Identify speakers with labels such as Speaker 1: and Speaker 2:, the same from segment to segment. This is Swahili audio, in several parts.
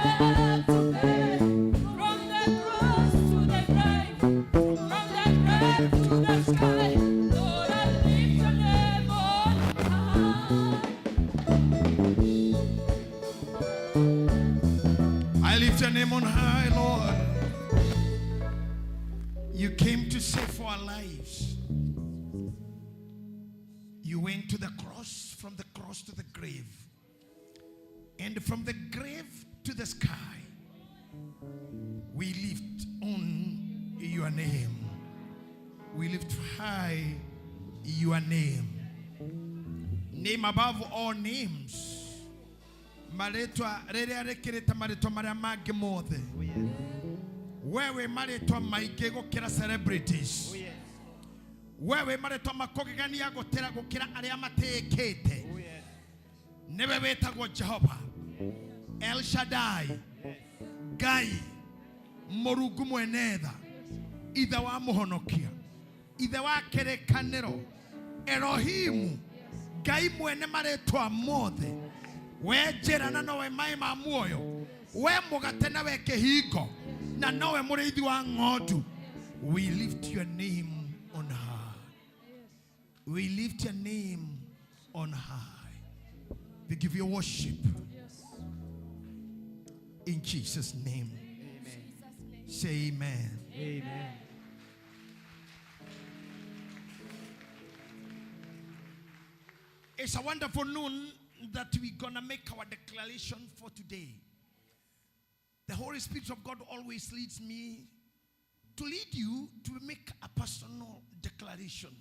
Speaker 1: I lift your name on high, Lord. You came to save our lives. You went to the cross, from the cross to the grave, and from the grave to the sky. We lift on your name. We lift high your name. Name above all names. Maletwa rere rekireta maletwa maria mangi mothe. Wewe maletwa maige gukira celebrities. Wewe maletwa makogegania gutera gukira aria matekete. Newe wetagwo Jehova, El Shaddai, Gai, Morugu mwenetha, ithe wa muhonokia, ithe wa kerekaniro, Elohimu, Gai mwene maletwa mothe. We jerana nowe mai ma muoyo, we mugate na we kehingo, na nowe muriithi wa ng'ondu. We lift your name on high. We lift your name on high. We give you worship. In Jesus' name. Amen. Say amen.
Speaker 2: Amen.
Speaker 1: It's a wonderful noon that we're gonna make our declaration for today. The Holy Spirit of God always leads me to lead you to make a personal declaration.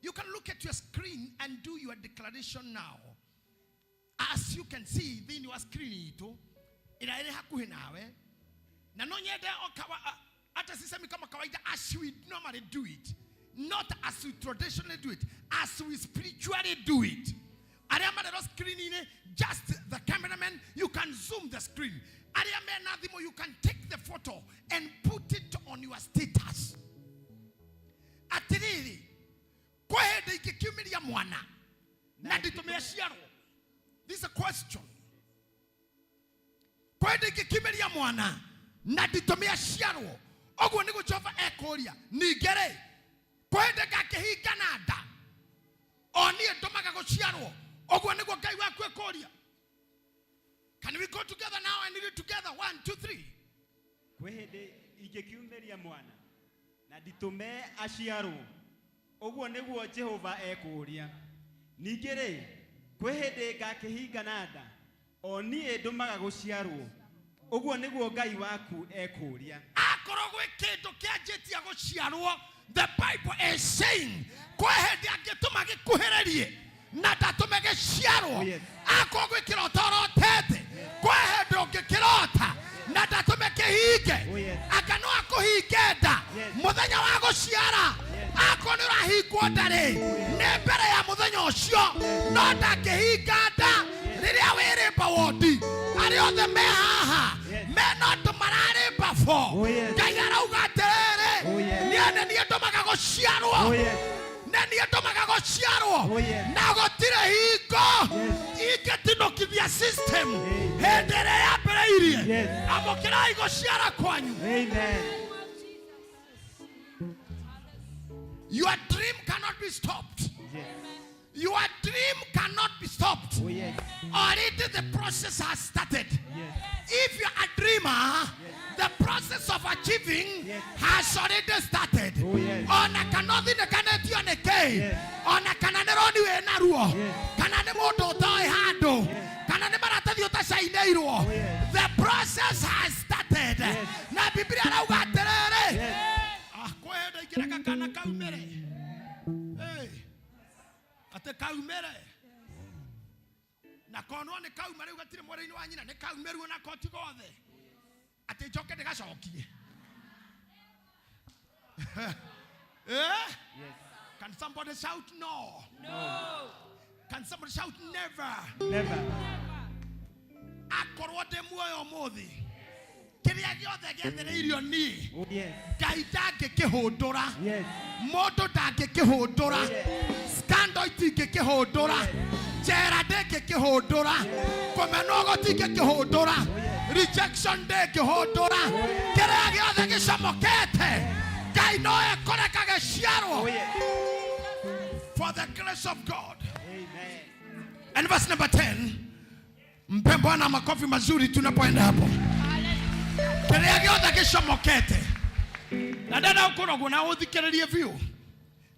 Speaker 1: You can look at your screen and do your declaration now. As you can see, in your screen, as we normally do it. Not as we traditionally do it, as we spiritually do it. Just the cameraman, you can zoom the screen. You can take the photo and put it on your status. This is a question. Kwende gakehi Canada oni edomaga gociarwo ogwo niguo Ngai waku ekoria. Can we go together now and read it together? 1, 2, 3.
Speaker 2: Kwende ingekiumeria mwana na nditume aciarwo ogwo niguo Jehova ekoria. Ningere kwende gakehi Canada oni edomaga gociarwo ogwo niguo Ngai waku ekoria.
Speaker 1: Akorwo gwe kindu kianjitia gociarwo, the Bible is saying, na datumege shiaro akogwe kirotoro tete kwehedo kirota na datumeke hige akano akohigenda muthenya wa guciara akonira higwo ndare ne mbere ya muthenya ucio no ndakehinganda riria wirimba wodi ari othe me haha me no tumarare bafo Ngai arauga atiriri niene nie ndomaga guciarwo nani atomaga gociarwo na gotire hingo igetinokithia system hendere ya bereirie amokira igociara kwanyu.
Speaker 2: Amen.
Speaker 1: Your dream cannot be stopped.
Speaker 2: Yes.
Speaker 1: Your dream cannot be stopped.
Speaker 2: Oh, yes.
Speaker 1: Already the process has started.
Speaker 2: Yes.
Speaker 1: If you are a dreamer, the process of achieving has already started.
Speaker 2: Oh, yes.
Speaker 1: On a canodi the canadi on a key. On a cananero new enaruo. Cananemo toy hando. Cananemarata diota sainero. The process has started. Na Biblia ugatere. Ah, kwenda ikiraka kana kaumere. Hey. Ate kaumere. Na kono ne kaumere ugatire mwere ni wanyina ne kaumeru na koti gothe. Ate joke de gasokie. Yes. Can somebody shout no?
Speaker 3: No.
Speaker 1: Can somebody shout never?
Speaker 2: Never.
Speaker 1: Akorwo de muoyo mothi. Kiria giothe gethereirio ni.
Speaker 2: Oh, yes.
Speaker 1: Ngai ndangikihundura.
Speaker 2: Yes.
Speaker 1: Mondo ndangikihundura. Scandal itingikihundura. Jera deke kihundura. Kumenogo tike kihundura. Rejection deke kihundura. Kira giothe gicamokete. Ngai no ekoreka giciarwo. For the grace of God.
Speaker 2: Amen.
Speaker 1: And verse number 10. Mpe Bwana makofi mazuri tunapoenda hapo. Kira giothe gicamokete. Na dada ukorogo na uthikiririe view.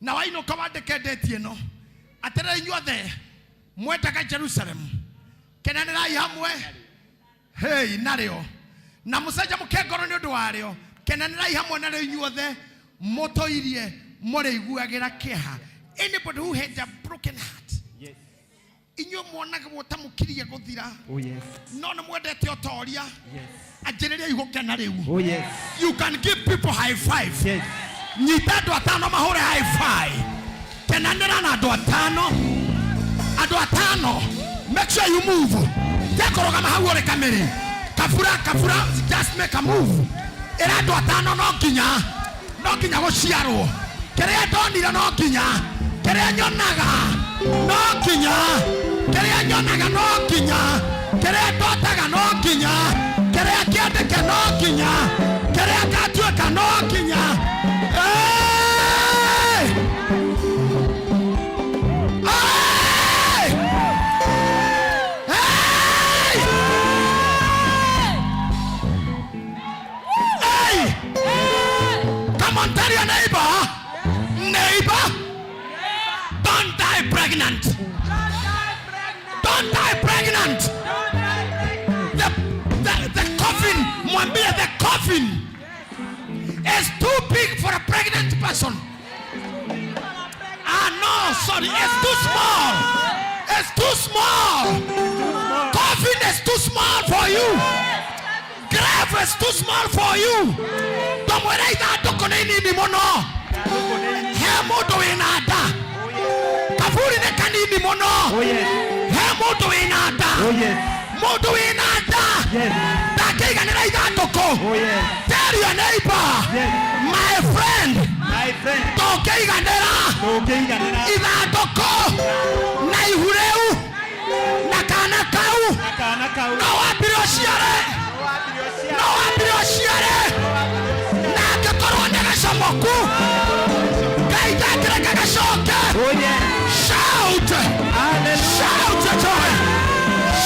Speaker 1: Na waino kawandike date ino. Atere inyuothe mwetaga Jerusalem. Kenanirai hamwe. Hey nario. Na musaja mukengoro ni undu wario. Kenanirai hamwe nario inyuothe motoirie muriguagira kiha. Anybody who has a broken heart.
Speaker 2: Yes.
Speaker 1: Inyo mwonaga wotamukirie guthira.
Speaker 2: Oh yes.
Speaker 1: No no mwendete otoria.
Speaker 2: Yes.
Speaker 1: Ajereria igukena riu.
Speaker 2: Oh yes.
Speaker 1: You can give people high five.
Speaker 2: Yes.
Speaker 1: Nyita andu atano mahure high five. Kenanira na andu atano. Andu atano. Make sure you move. Tekoroga mahau ore kameri. Kafura just make a move. Era andu atano no ginya. No ginya gociarwo. Kerea ndonira no ginya. Kerea nyonaga no ginya. Kerea nyonaga no ginya. Kerea ndotaga no ginya. Kerea kiandike no ginya. Kerea katuika no ginya. Hey! Hey! Hey! Hey! Come on, tell your neighbor. Neighbor, don't die pregnant. Don't die pregnant. The coffin, mwambie the coffin is too big for a pregnant person. Ah no, sorry, it's too small. It's too small. Coffin is too small for you. Grave is too small for you. Don't worry that dokoneni ni mono. Hemodo inada. Kafuri ne kanini mono. Hemodo inada. Modo inada. Dakega ne ida toko. Tell your neighbor. My friend. Tokega nera. Ida toko. Na ihureu. Na kana kau. No abirosiare. No abirosiare. Na kekorone gasomoku. Oh yeah. Shout! Hallelujah. Shout joy!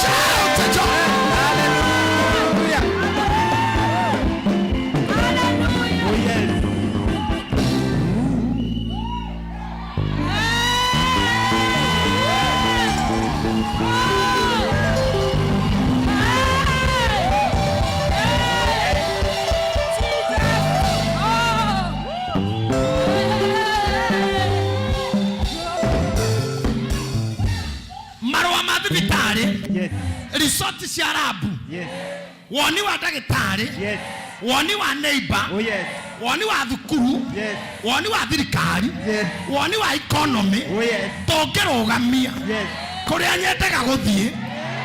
Speaker 1: Shout joy! Hallelujah! Hallelujah! Oh yes. Yes. Resort si Arabu. Yes. Woni wa dagitari. Yes. Woni wa neighbor. Oh yes. Woni wa thukuru. Yes. Woni wa thirikari. Yes. Woni wa economy. Oh yes. Togerogamia. Yes. Kuria nyetega guthie.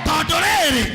Speaker 1: Tondu riri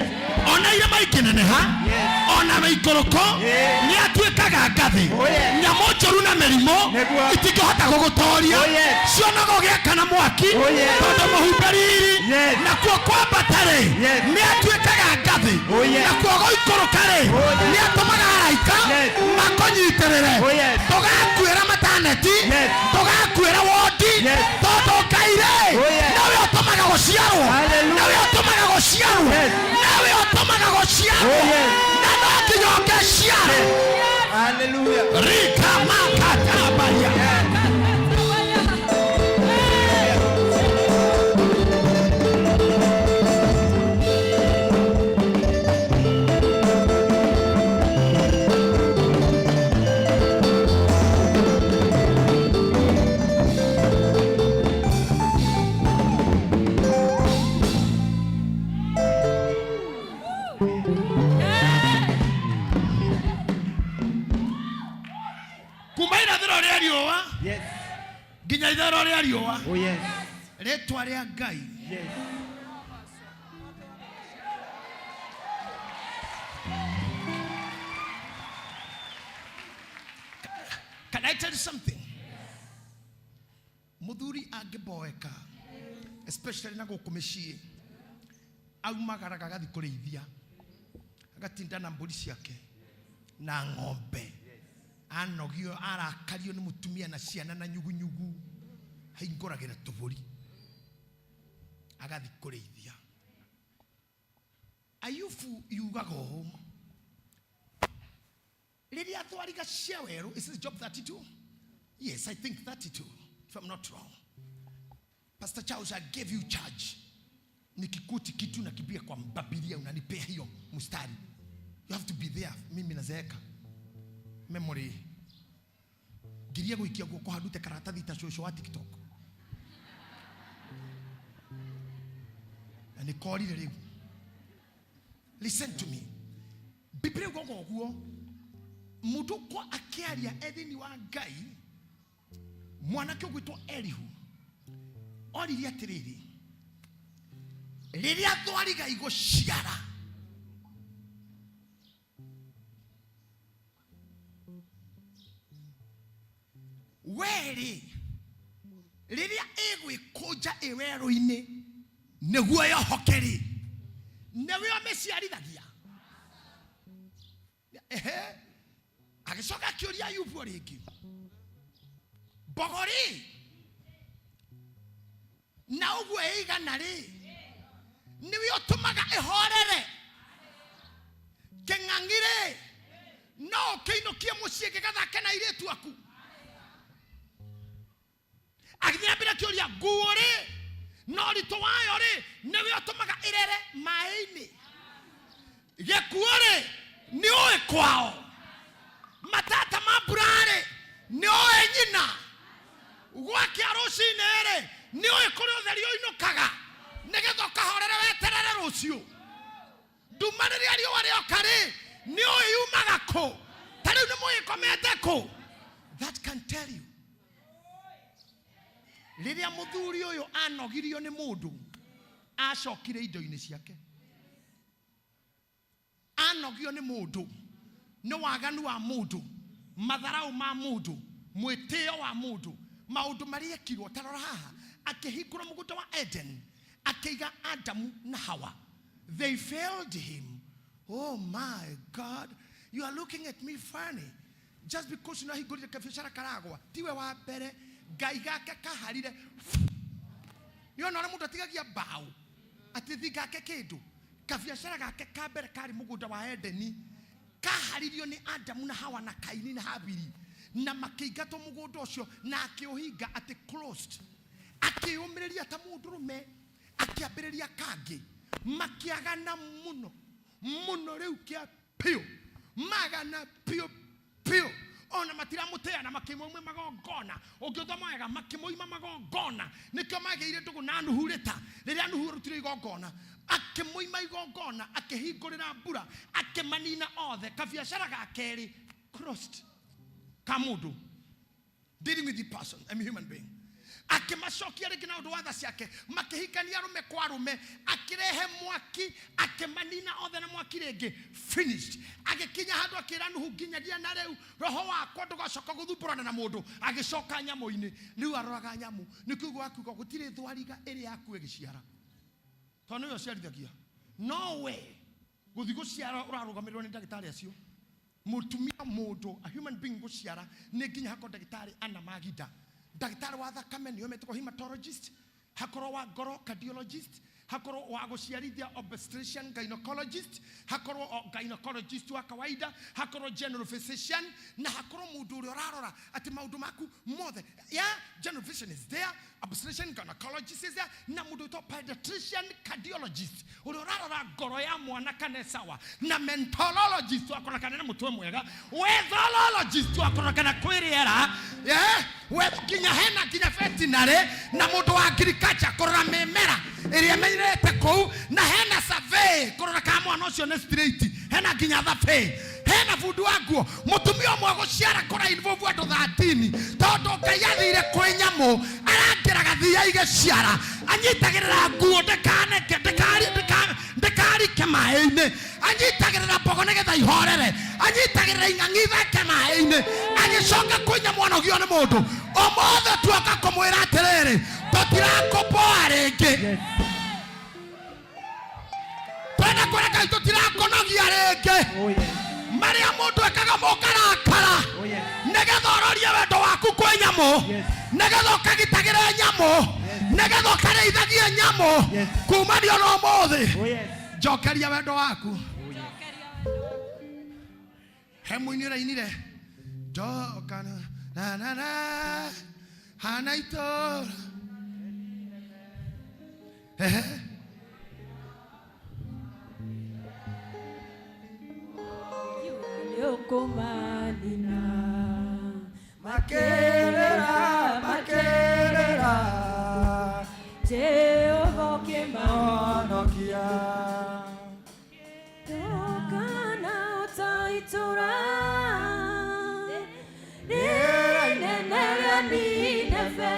Speaker 1: ona ire maikineneha. Yes. Ona maikoroko. Yes. Ni atuikaga ngathi. Oh yes. Nyamo njoru na merimo. Itingihota gugutoria. Oh yes. Cionago giakana mwaki. Oh yes. Tondu muhumberiri. Yes. Na kuo kwamba tare. Yes. Ni atuikaga ngathi. Oh yes. Na kuo goikorokare. Oh yes. Ni atumaga araika. Yes. Makonyiterere. Oh yes. Togakwira mataneti. Yes. Togakwira wodi. Yes. Tondu kaire. Oh yes. Nawe otomaga gociarwo. Hallelujah. Nawe otomaga gociarwo. Yes. Nawe otomaga gociarwo. Oh yes. Na no nginya ongeciarwo. Hallelujah. Rika makatabaya. Yes. Yes. Oh yes. Retwa ria Ngai. Yes. Can I tell you something? Muthuri angeboeka especially na gukumishie aumagaraga gathi kureithia agatinda na mburi ciake na ng'ombe anogio arakario ni mutumia na ciana na nyugunyugu hainguragira tuburi agathi kureithia Ayufu yugago Lady Athwariga Shewero. Is this job 32? Yes, I think 32, if I'm not wrong. Pastor Charles, I gave you charge. Nikikuti kitu na kibia kwa Biblia unanipea hiyo mustari. You have to be there. Mimi nazeeka. Memory. Giria guikia guko hadute karatathi ta shosho wa TikTok. And call it. Listen to me. Biblia gogo guo mudu kwa akiaria edini wa Ngai mwanake gwitwo Elihu oriri atiriri riria Athwariga iguciara weri riria igwikuja iweru-ini niguo yohokeri newe ameciarithagia agicoka kiuria Ayubu ringi bogori na uguo igana ri niwe utumaga ihorere keng'ang'ire no kiinukie mucie gigathake na iritu aku agithambira kiuria nguuri no rito wayo ri niwe utumaga irere mai-ini gikuore ni oe kwao matata maburare ni oe nyina gwake arucinere ni oe kuri utheri uinukaga nigetho kahorere weterere rucio ndumaniri ario wari okari ni oe yumaga ko tari ni moe komete ko. That can tell you riria muthuri uyu anogirio ni mundu acokire indo-ini ciake anogio ni mundu ni waganu wa mundu matharau ma mundu mwitio wa mundu maundu maria ekirwo tarora haha akihingura muguta wa Eden akiga Adamu na Hawa. They failed him. Oh my God, you are looking at me funny just because you know he got the kafishara karagwa tiwe wa mbere Ngai gake kaharire niyo nora mundu atigagia bao atithi gake kindu kabiashara gake ka mbere kari mugunda wa Edeni kaharirio ni Adamu na Hawa na Kaini na Habili na makiingatwo mugunda ucio na akiuhinga ati closed akiumiriria ta mundurume akiambiriria kangi makiagana muno riu kia pio magana pio ona matiramutea na makimwe magongona ungithomega makimoima magongona nikyo magiire ndugu na nuhurita riria nuhurutire igongona akimoima igongona akihingurira mbura akimanina othe kabiashara gakeri crossed kamudu dealing with the person. I'm a human being. Akimacokia ringi na undu wa tha ciake makihikania rume kwa rume akirehe mwaki akimanina othe na mwaki ringi finished agikinya handu akira nuhu nginyagia na riu roho wakwa ndugacoka guthumburana na mundu agicoka nyamu-ini riu aroraga nyamu nikiguo akuga gutire Thwariga iri yaku igiciara tono yo ciarithagia no way guthi guciara urarugamirwo ni ndagitari acio mutumia mundu a human being guciara ni nginya hako ndagitari ana magida Daktari wa thakame ni ometwo hematologist, hakoro wa ngoro cardiologist, hakoro wa guciarithia obstetrician gynecologist, hakoro gynecologist wa kawaida, hakoro general physician, na hakoro mundu uri urarora ati maundu maku mothe. Yeah, general physician is there, obstetrician gynecologist is there, na mundu to pediatrician cardiologist. Uri urarora ngoro ya mwana kana sawa, na mentologist wa kana na mutwe mwega, wethologist wa kana kwiriera, yeah, we kinya hena kinya veterinary na mundu wa agriculture kurora mimera iria menyerete kou na hena survey kurora kama mwana ucio ne straight hena kinya survey hena fundi waguo mutumia umwe guciara kora involve andu 13 tondu Ngai athire kwi nyamu arangira gathia igiciara anyitagirira nguo ndekari kemai-ini anyitagirira mbogo nigetha ihorere anyitagirira ing'ang'i thake mai-ini agicoka kwi nyamu onogio ni mundu omothe tuoka kumwira atiriri tirakopoa rĩngĩ. Twenda kũreka tũtirakonogia rĩngĩ. Maria mũndũ ekaga mũkarakara. Nĩgetha ũrorie wendo waku kwĩ nyamũ. Nĩgetha ũkagitagĩra nyamũ. Nĩgetha ũkarĩithagia nyamũ. Kuumania na ũmũthĩ. Njokeria wendo waku. Hemuinire inire. Jokana na na na. Hanaito.
Speaker 3: Yokomanina makerera Jehova kemanokia Tokana utaitora Nenera ninefe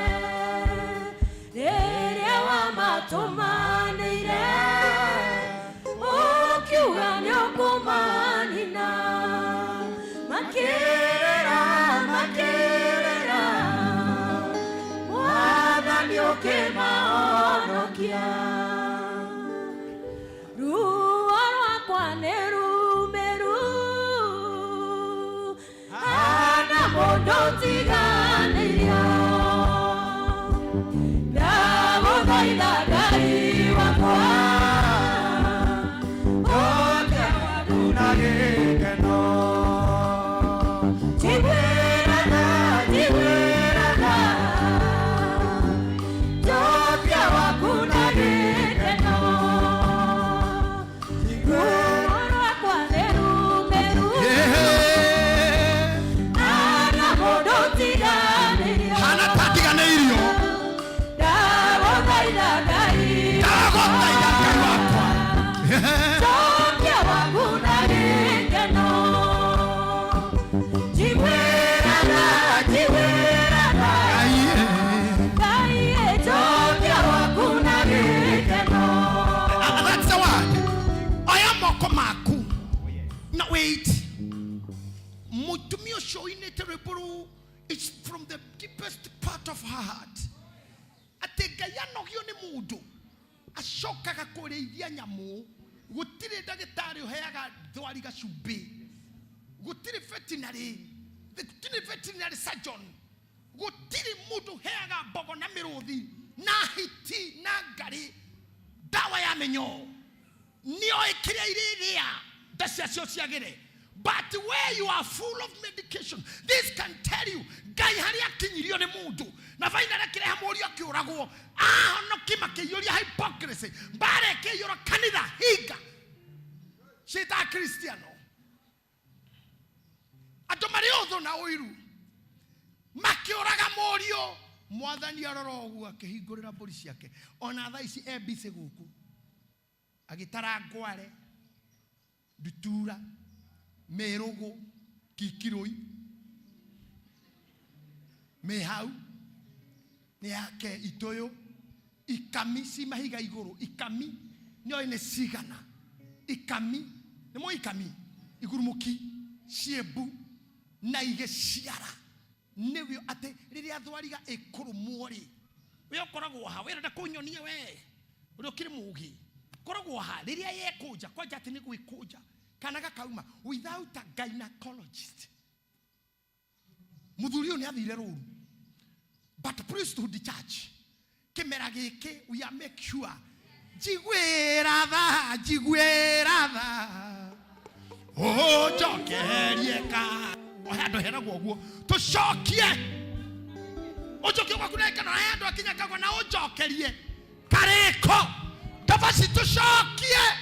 Speaker 3: Nerea wa matomanire Okiuga nyokomanina Makerera Mwathani ũkĩmahonokia ruo rwakwa nĩ rumeru hana mũndũ tiganĩria ndagũthaitha Ngai wakwa oke waku na gĩkeno. It's from the deepest part of her heart. Ategayano hione mudu. Ashoka kakoreithia nyamu. Gutire dagĩtarĩ ũheaga thwari gacumbĩ. Gutire veterinary surgeon. Gutire mudu heaga mbogo na mĩrũthi na hiti na ngari. Dawa ya mĩnyoo. Nĩo ĩkĩrĩa iria ndaciacio ciagĩre. But where you are full of medication, this can tell you, Gai haria kinyirio ni mundu. Na vaina na kireha morio kiuragwo. No kima kiyoria hypocrisy. Bare kiyora kanitha higa. Shita Cristiano. Atomari otho na oiru. Makiuraga morio. Mwathani aroro ogu akihingurira mburi ciake. Ona thaa ici ebise guku. Agitara ngware. Dutura. Merogo, kikiroi, mehau, neake itoyo, ikami si mahiga igoro, ikami, nyo ine sigana, ikami, nemo ikami, igurumuki, siebu, na ige siara, nevyo ate, riri adwariga ekoro muori, weo korago ha, wera da konyo niye we, weo kire mugi, korago ha, riri aye koja, kwa jati niku ikoja. Kanaga kauma without a gynecologist. Mudhurio ni athire ruru. But priesthood church. Kimera giki we are make sure. Jigwera tha. Oh jokerie ka. Ohando hera gwoguo. Tushokie. Ojokie kwa kuneka na hando akinya kagwa na ojokerie. Kareko. Tafasi tushokie.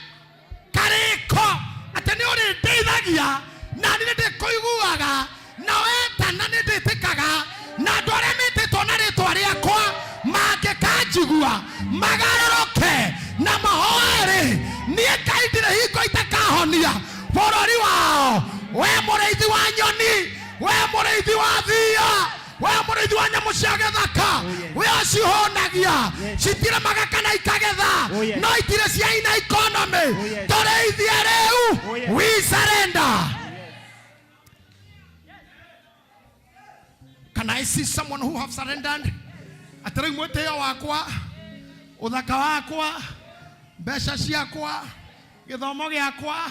Speaker 3: Kareko. Atene ore ndeithagia na ninde koiguaga na weta na ninde tikaga na ndware mitito na ritwa riakwa make kanjigua magaroke na mahoere nie kaidire hingo itakahonia borori wao we mureithi wa nyoni we mureithi wa thia we mureithi wa nyamu cia gĩthaka we acihonagia citire magakana ikagetha no itire cia ina economy tureithie rĩu we surrender. Can I see someone who have surrendered? Atari mweteo wakwa, uthaka wakwa, mbeca ciakwa, githomo giakwa,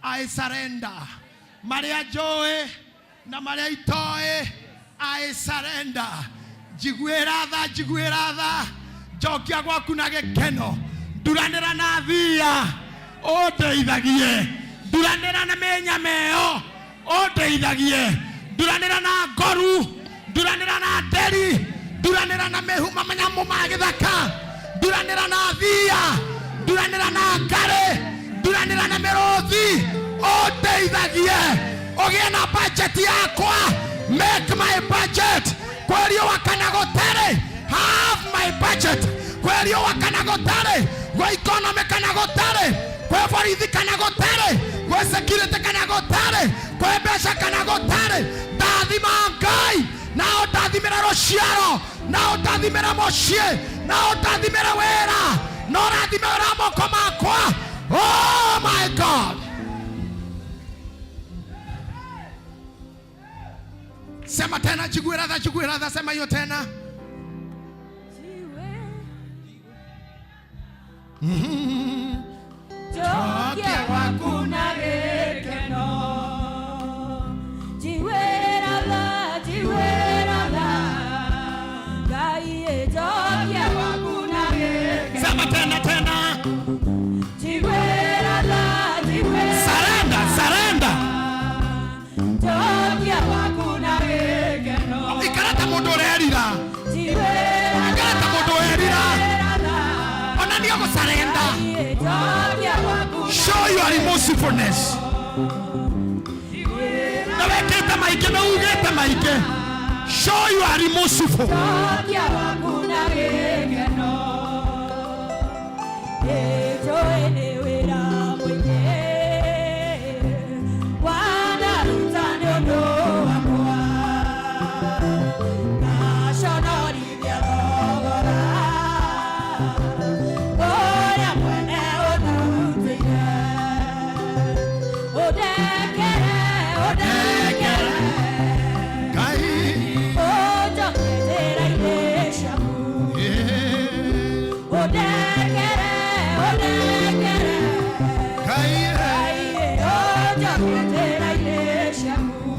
Speaker 3: I surrender. Maria njũĩ na maria itoĩ, I surrender. Njiguĩra tha, njokia gwaku na gĩkeno. Nduranĩra na thia, ũndeithagie. Nduranĩra na mĩnyameo, ũndeithagie. Nduranĩra na ngoru, nduranĩra na nderi, nduranĩra na mĩhuma manyamũ ma gĩthaka, nduranĩra na thia, nduranĩra na ngare, nduranĩra na mĩrũthi, ũndeithagie. Ũgĩe na budget yakwa, make my budget. Kwerio wakana gũtarĩ, have my budget. Kwerio wakana gũtarĩ, gwa economy kana gũtarĩ, kwe borithi kana gũtarĩ, kwe security kana gũtarĩ, kwe mbeca kana gũtarĩ. Ndathima Ngai, na ũndathimĩra rũciaro, na ũndathimĩra mũciĩ, na ũndathimĩra wĩra, na ũrathimĩra moko makwa. Oh my God. Sema tena, njiguĩra tha, sema hiyo tena.
Speaker 4: Jokia gwaku na gĩkeno. Njiguĩra tha, Ngai jokia gwaku na gĩkeno.
Speaker 3: Sema tena.
Speaker 4: Njiguĩra tha.
Speaker 3: Surrender.
Speaker 4: Jokia gwaku na gĩkeno.
Speaker 3: Ikarata mũndũ ũrerira. Ikarata mũndũ ũrerira. Ona nĩ gũsurrender. Show your remorsefulness. Na wekete maingĩ na ugĩte maingĩ. Show you are remorseful.
Speaker 4: Jokia gwaku na gĩkeno. Ĩnjũĩ nĩ wĩra mũingĩ wanaruta nĩ ũndũ wakwa. Ngaconorithia thogora ũrĩa mwene ũndutĩire. Ũndekere
Speaker 3: Ngai.
Speaker 4: ũnjokie njĩra-inĩ ciaku. Ũndekere
Speaker 3: Ngai.
Speaker 4: ũnjokie njĩra-inĩ ciaku.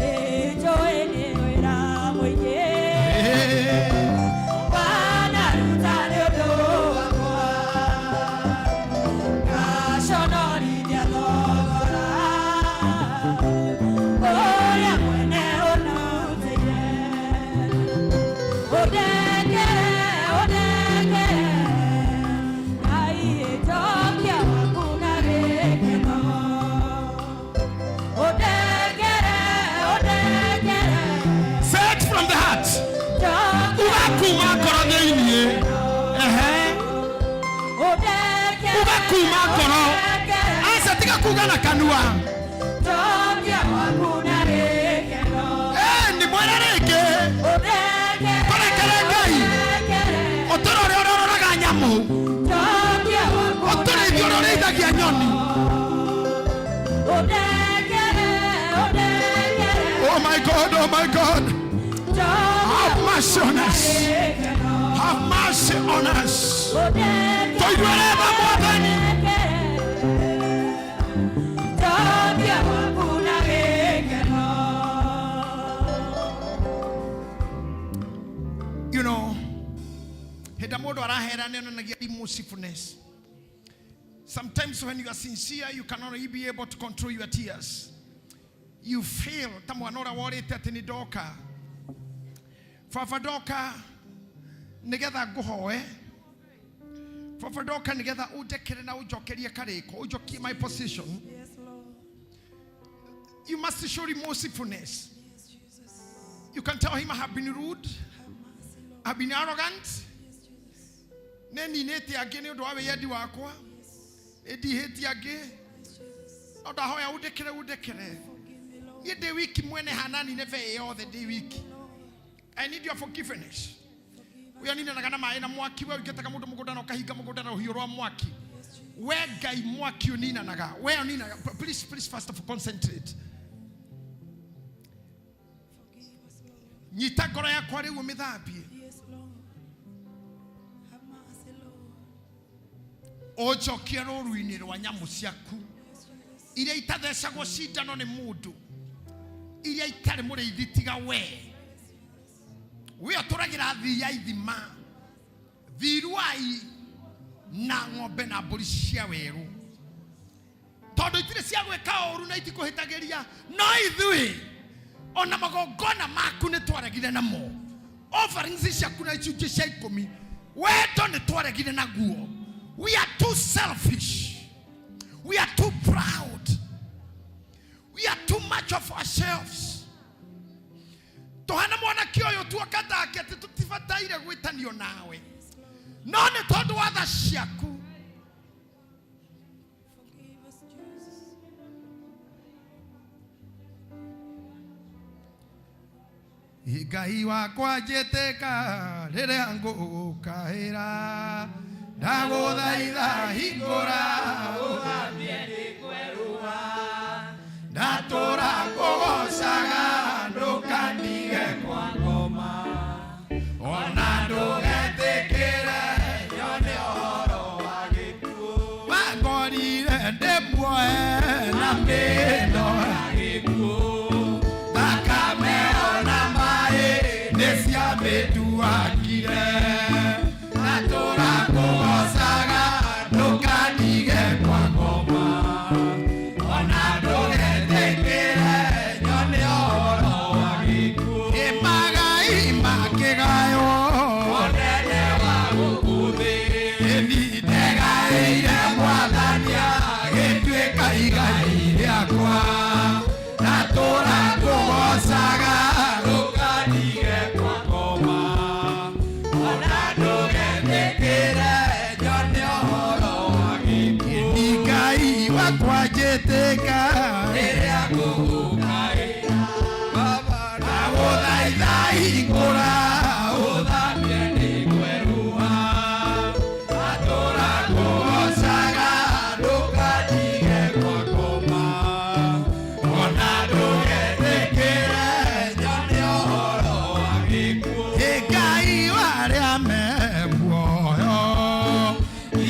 Speaker 4: Ĩnjũĩ nĩ wĩra mũingĩ wanaruta nĩ ũndũ wakwa. Ngaconorithia thogora ũrĩa mwene ũndutĩire. Ũndekere Ngai jokia gwaku na gĩkeno. Ũndekere
Speaker 3: Say it from the heart. Ugakuma ngoro thĩinĩ. Ugakuma ngoro. Aca tiga kuga na kanua.
Speaker 4: Jokia gwaku na gĩkeno.
Speaker 3: Nĩ mwĩra rĩngĩ. Kũrekere Ngai. Ũtũro ũrĩa ũroraga nyamũ. Ũtũro ithuĩ ũrĩithagia nyoni. Oh my God. Have mercy on us. Have mercy on us. Tũiguĩre tha Mwathani.
Speaker 4: Jokia gwaku na gĩkeno.
Speaker 3: You know, hĩndĩ mũndũ arahera nĩ onanagia remorsefulness. Sometimes when you are sincere, you cannot be able to control your tears. You feel ta mwana ũrĩa worĩte atĩ nĩ ndoka. Baba ndoka nĩgetha ngũhoe. Baba ndoka nĩgetha ũnjekere na ũnjokerie karĩko, ũnjokie my position. You must show remorsefulness. You can tell him I have been rude. I have been arrogant. Neninĩte angĩ nĩ ũndũ wa wĩyendi wakwa. Ndihĩtie angĩ. No ndahoya ũndekere. Niĩ ndĩ wiki mwene Hanani nebe yothe ndĩ wiki. I need your forgiveness. We ninanaga na maĩ na mwaki we ũngĩtaka mũndũ mũgũnda na ũkahinga mũgũnda na rũhiũ rwa mwaki. We Ngai mwaki ũninanaga. We ũninaga. Please first of all concentrate. nyita ngoro yakwa rĩu ũmĩthambie.
Speaker 4: Yes, Lord. Have mercy, Lord.
Speaker 3: Ũnjokie rũũru-inĩ rwa nyamũ ciaku iria itathecagwo cindano nĩ mũndũ, iria itarĩ mũrĩithi tiga we. We ũtũragĩra thii ya ithima, thiruai na ng'ombe na mbũri cia werũ, tondũ itirĩ cia gwĩka ũũru na itikũhĩtagĩria, no ithuĩ ona magongona maku nĩ twaregire namo. Offerings ciaku na icunjĩ cia 10 wendo nĩ twaregire naguo. We are too selfish. We are too proud. We are too much of ourselves. Tohana mwana kioyo tuokata ake tutibataire gwitanio nawe. No nĩ tondũ wa tha ciaku.
Speaker 4: Forgive us, Jesus.
Speaker 3: Ngai wakwa njĩtĩka rĩrĩa ngũkaĩra, ndagũthaitha hingũra ũthambie ndĩkwerũha, ndatũra ngũgocaga ndũkanige kwa ngoma, ona ndũgetĩkĩre nyone ũhoro wa gĩkuũ, wangorire ndĩ muoe na mĩĩno ya gĩkuũ, thakame ona maĩ nĩciamĩtuakire, ndatũra ngũgocaga ndũkanige kwa ngoma, ona ndũgetĩkĩre nyone ũhoro wa gĩkuũ, magai makĩgaywo ũnene wa gũkũthĩ, nĩndegaĩire Mwathania gĩtuĩka igai rĩakwa, ndatũra ngũgocaga ndũkanige kwa ngoma, ona ndũgetĩkĩre nyone ũhoro wa gĩkuũ, Ngai wakwa njĩtĩka rĩrĩa ngũkaĩra, ndagũthaitha hingũra ũthambie ndĩkwerũha, ndatũra ngũgocaga ndũkanige kwa ngoma, ona ndũgetĩkĩre nyone ũhoro wa gĩkuũ, Ngai warĩa me muoyo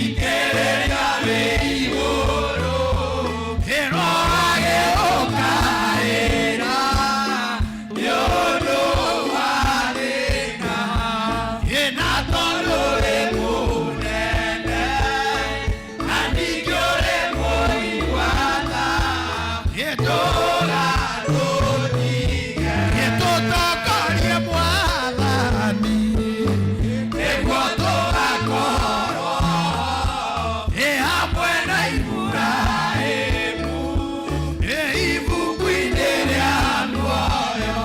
Speaker 3: ikĩrĩria wĩ igũrũ, ĩrorage ũkaĩra nĩ ũndũ wa thĩna, ĩna tondũ rĩ mũnene na ningĩ ũrĩ mũigua-tha, ĩtũgatũtige ĩtũtongorie Mwathani, nĩguo tũgakorwo hamwe na Iburahĩmu ibuku-inĩ rĩa muoyo,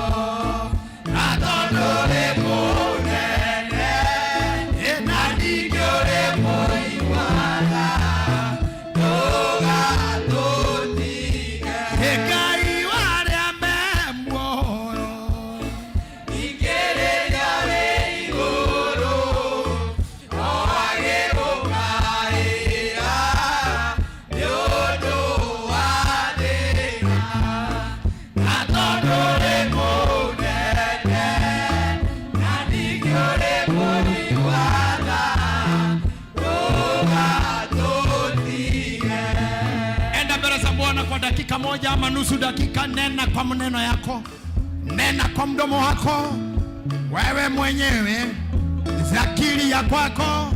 Speaker 3: na tondũ rĩ mũnene na ningĩ ũrĩ mũigua-tha, ndũgatũtige, Ngai warĩa me muoyo ikĩrĩria wĩ igũrũ, oage ũkaĩra nĩ ũndũ wa thĩna, na tondũ rĩ mũnene na ningĩ ũrĩ mũigua-tha, ndũgatũtige. Enda mbele za Bwana kwa dakika moja ama nusu dakika, nena kwa maneno yako, nena kwa mdomo wako wewe mwenyewe, zakiri ya kwako,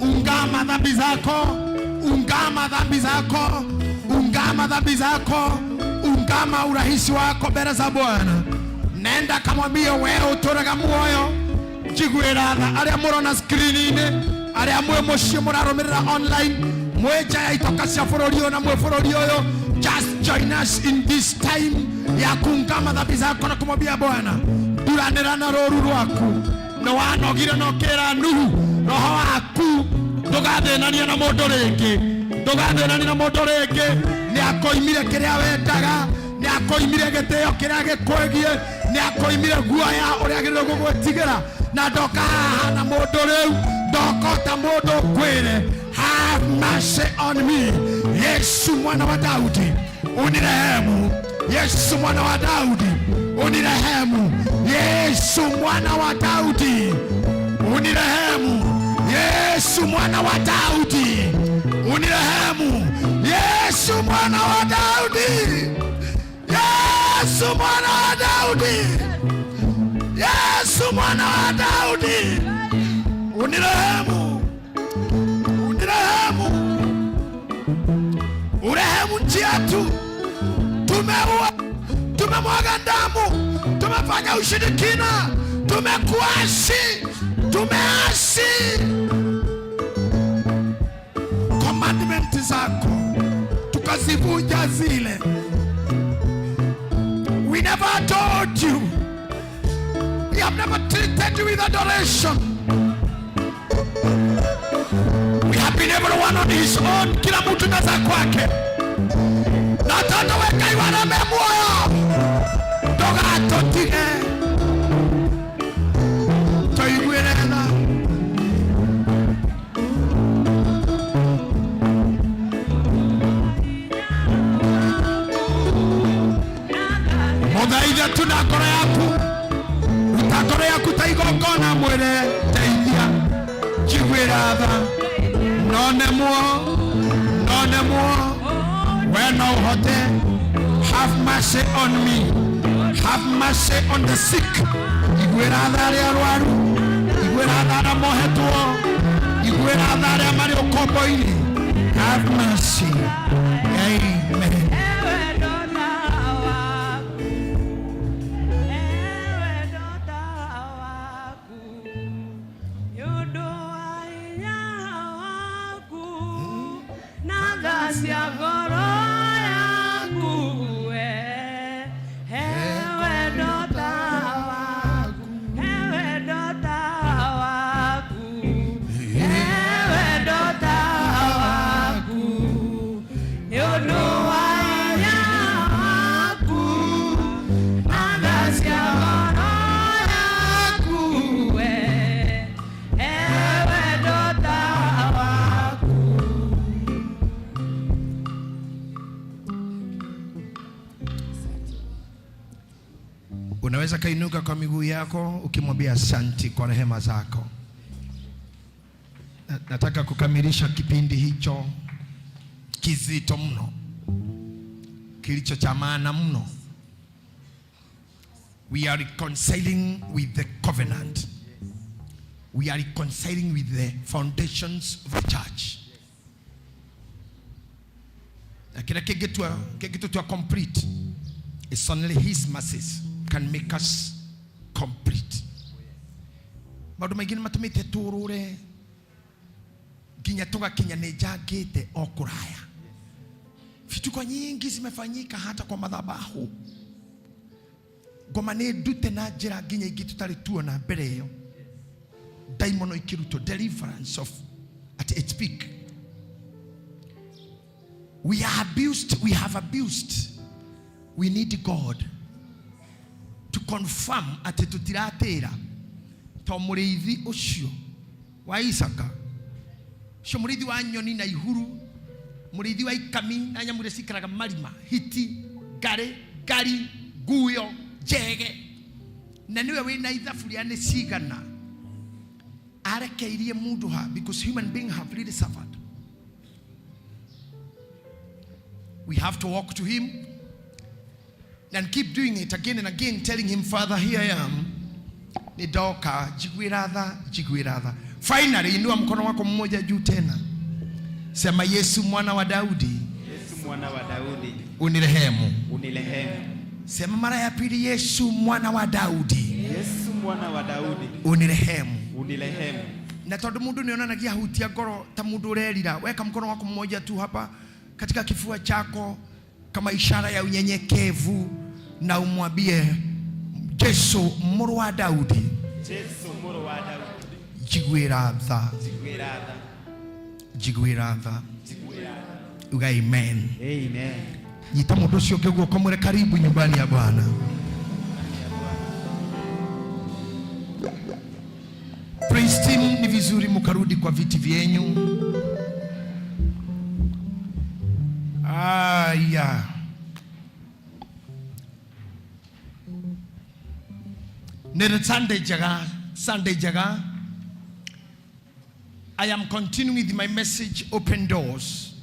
Speaker 3: ungama dhambi zako, ungama dhambi zako, ungama dhambi zako, ungama urahisi wako mbele za Bwana. Nenda kamwambie wewe ũtũraga muoyo, njiguĩra tha arĩa mũrona screen-inĩ, arĩa mwĩ mũciĩ mũrarũmĩrĩra online, mwĩ nja ya itoka cia bũrũri ũyũ na mwĩ bũrũri ũyũ, just join us in this time ya kungama dhambi zako na kumwambia Bwana, nduranĩra na rũũru rwaku, nĩ wanogire na ũkĩra Nuhu, roho waku ndũgathĩnanie na mũndũ rĩngĩ, ndũgathĩnanie na mũndũ rĩngĩ, nĩ akoimire kĩrĩa wendaga, nĩ akoimire gĩtĩo kĩrĩa gĩkwĩgie, nĩ akoimire guoya ũrĩa agĩrĩirwo gũgwĩtigĩra, na ndoka haha na mũndũ rĩu, ndoka ta mũndũ kwĩre, have mercy on me. Yesu mwana wa Daudi unirehemu, Yesu mwana wa Daudi unirehemu. Yesu mwana wa Daudi, unirehemu. Yesu mwana wa Daudi, unirehemu. Yesu mwana wa Daudi, Yesu mwana wa Daudi, Yesu mwana wa Daudi, unirehemu, unirehemu. Urehemu nchi yetu. Tumeua, tumemwaga damu, tumefanya ushirikina, tumekuasi, tumeasi commandment zako, tukazivunja zile. We never told you. We have never treated you with adoration. We have been everyone on his own. Kila mtu na za kwake. Na toto weka iwana memoyo. Doga totige. Toiguerena. Modaida tunakore yaku. Utakore yaku taigongona mwere. Teithia. Chigwiratha. None more. When no hote, have mercy on me. Have mercy on the sick. Igwiratha ria rwaru. Igwiratha ria mohetwo. Igwiratha ria mari okomboini. Have mercy. Amen. Unaweza kainuka kwa miguu yako ukimwambia asante kwa rehema zako. Nataka kukamilisha kipindi hicho kizito mno, kilicho cha maana mno. We are reconciling with the covenant. We are reconciling with the foundations of the church. Na kila kitu tu complete. It's only his mercies can make us complete. Maundu maingine matumite turure ginya tugakinya ni njangite o kuraya. Vituko nyingi zimefanyika hata kwa madhabahu. Ngoma ni ndute na njira ginya ingi tutari tuona mbere iyo. Daimono ikiruto, deliverance of at its peak. We are abused, we have abused. We need God to confirm ati tutiratira to muriithi ucio wa Isaka, cio muriithi wa nyoni na ihuru, muriithi wa ikami na nyamure cikaraga marima, hiti, gari, guyo, jege, na niwe wina ithaburia ni cigana arekeirie mundu ha, because human beings have really suffered. We have to walk to him and keep doing it again and again, telling him, Father, here I am. Nidoka, jigwiradha. Finally, inua mkono wako mmoja juu tena. Sema, Yesu mwana wa Daudi.
Speaker 2: Yesu mwana wa Daudi.
Speaker 3: Unirehemu.
Speaker 2: Unirehemu.
Speaker 3: Sema mara ya pili, Yesu mwana wa Daudi.
Speaker 2: Yesu mwana wa Daudi.
Speaker 3: Unirehemu.
Speaker 2: Unirehemu.
Speaker 3: Na tondu mundu nionanagia hutia ngoro ta mundu urerira, weka mkono wako mmoja tu hapa katika kifua chako kama ishara ya unyenyekevu na umwambie, Yesu mwana wa Daudi.
Speaker 2: Yesu mwana wa Daudi.
Speaker 3: Jigwiratha. Uga amen.
Speaker 2: Amen.
Speaker 3: Nyita mundu ucio ungi guoko mwire karibu nyumbani ya Bwana. Praise team, ni vizuri mukarudi kwa viti vyenyu. Nere Sunday jaga. I am continuing with my message, open doors.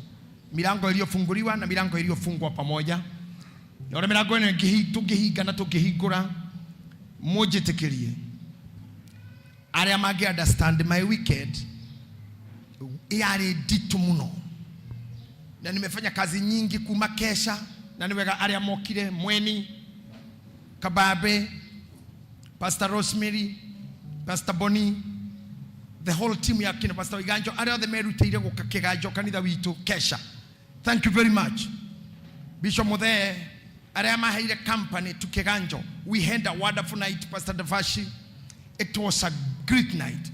Speaker 3: Milango iliyofunguliwa na milango iliyofungwa pamoja. Na wale milango tukihiga na tukihigura moja tekerie. Aria magi understand my wicked. Yari ditu muno. Na nimefanya kazi nyingi kumakesha. Na niweka aria mokire Mweni, Kababe, Pastor Rosemary, Pastor Bonnie, the whole team ya kina Pastor Iganjo, aria the merutire gukakegajo kanitha witu kesha. Thank you very much. Bishop Muthe, aria maheire company to Keganjo. We had a wonderful night, Pastor Devashi. It was a great night.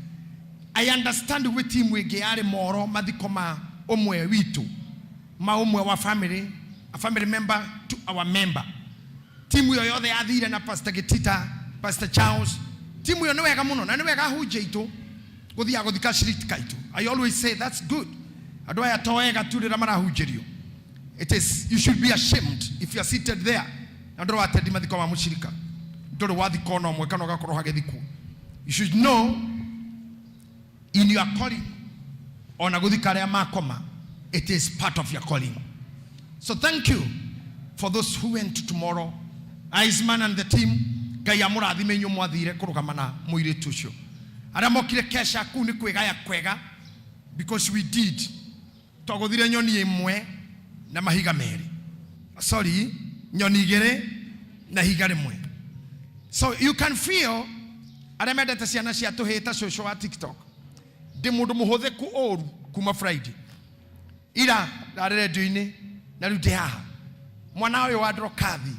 Speaker 3: I understand with him we geare moro madikoma omwe witu. Ma omwe wa family, a family member to our member. Timu yoyothe athire na Pastor Getita, Pastor Charles. Timu yo newega muno na newega huje itu guthia guthika shirika itu. I always say that's good. Adwa atoega turira marahujerio. It is, you should be ashamed if you are seated there. Andro atedi madiko wa mushirika. Ndoro wathiko no mwe kana gakoro hagithiku. You should know in your calling ona guthika ria makoma, it is part of your calling. So thank you for those who went to tomorrow. Iceman and the team, Gaya murathime nyu mwathire kurugamana muire tusho. Ara mokire kesha ku ni kwegaya kwega because we did. Toguthire nyoni imwe na mahiga meri. Sorry, nyoni igere na higa rimwe. So you can feel ara medeta ciana cia tuhita social wa TikTok. Ndi mundu muhuthe ku oru kuma Friday. Ira darere duini na rute haha. Mwana uyu wa Drokathi.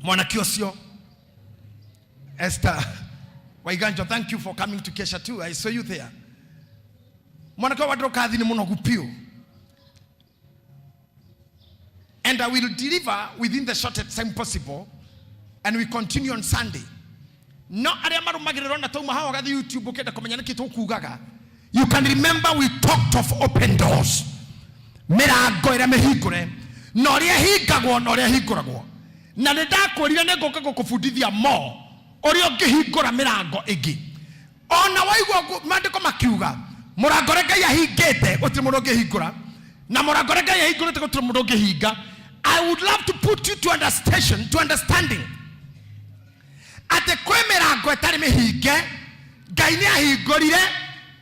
Speaker 3: Mwana kiosio Esther Waiganjo, thank you for coming to Kesha too. I saw you there. Mwana kwa wa Drokathi ni muno gupio. And I will deliver within the shortest time possible. And we continue on Sunday. No, you can remember we talked of open doors. Noria higagwo noria higuragwo. Na ndakwirire nengoka gukufundithia mo uria ngihingura mirango ingi. Ona waigwa mandiko makiuga murango Ngai ahingite gutiri mundu ngihingura na murango Ngai ahingurite gutiri mundu ngihinga. I would love to put you to understanding. Ate kwe mirango etari mihinge Ngai ni ahingurire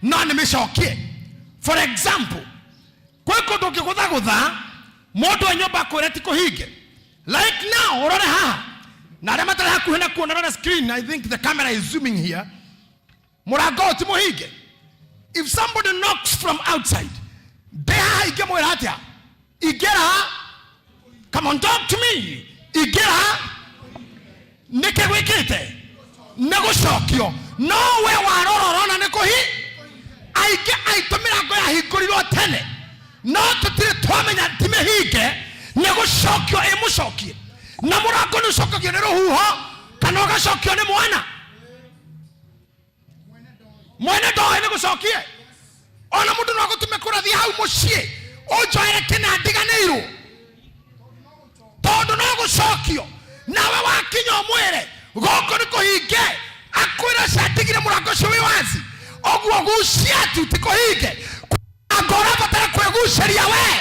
Speaker 3: no ni micokie. For example, kwe kundu ngigutha mundu anyomba kwireti kuhinge. Like now, urore haha. Na rema tara hakuhe na kuona na screen. I think the camera is zooming here. Murango ti muhinge. If somebody knocks from outside, deha ige mwira atia. Igera. Come on, talk to me. Igera. Nike wikite. Negucokio. No we warororona nikuhi. Aige aitumira ya higurirwo tene. No tutire twamenya timehige. Negucokio emucokie. Na murango nucokio ni ruhuho kana ugacokio ni mwana. Mwene ndoe negucokie. Ona mundu no gutume kurathi hau mucii. Ujoere kina ndiganeiru. Tondu no gucokio. Nawe wakinya mwere. Goko ni kuhinge. Akwira catigire murango cio wi wazi. Oguo gucia tu ti kuhinge. Agora batara kweguceria we.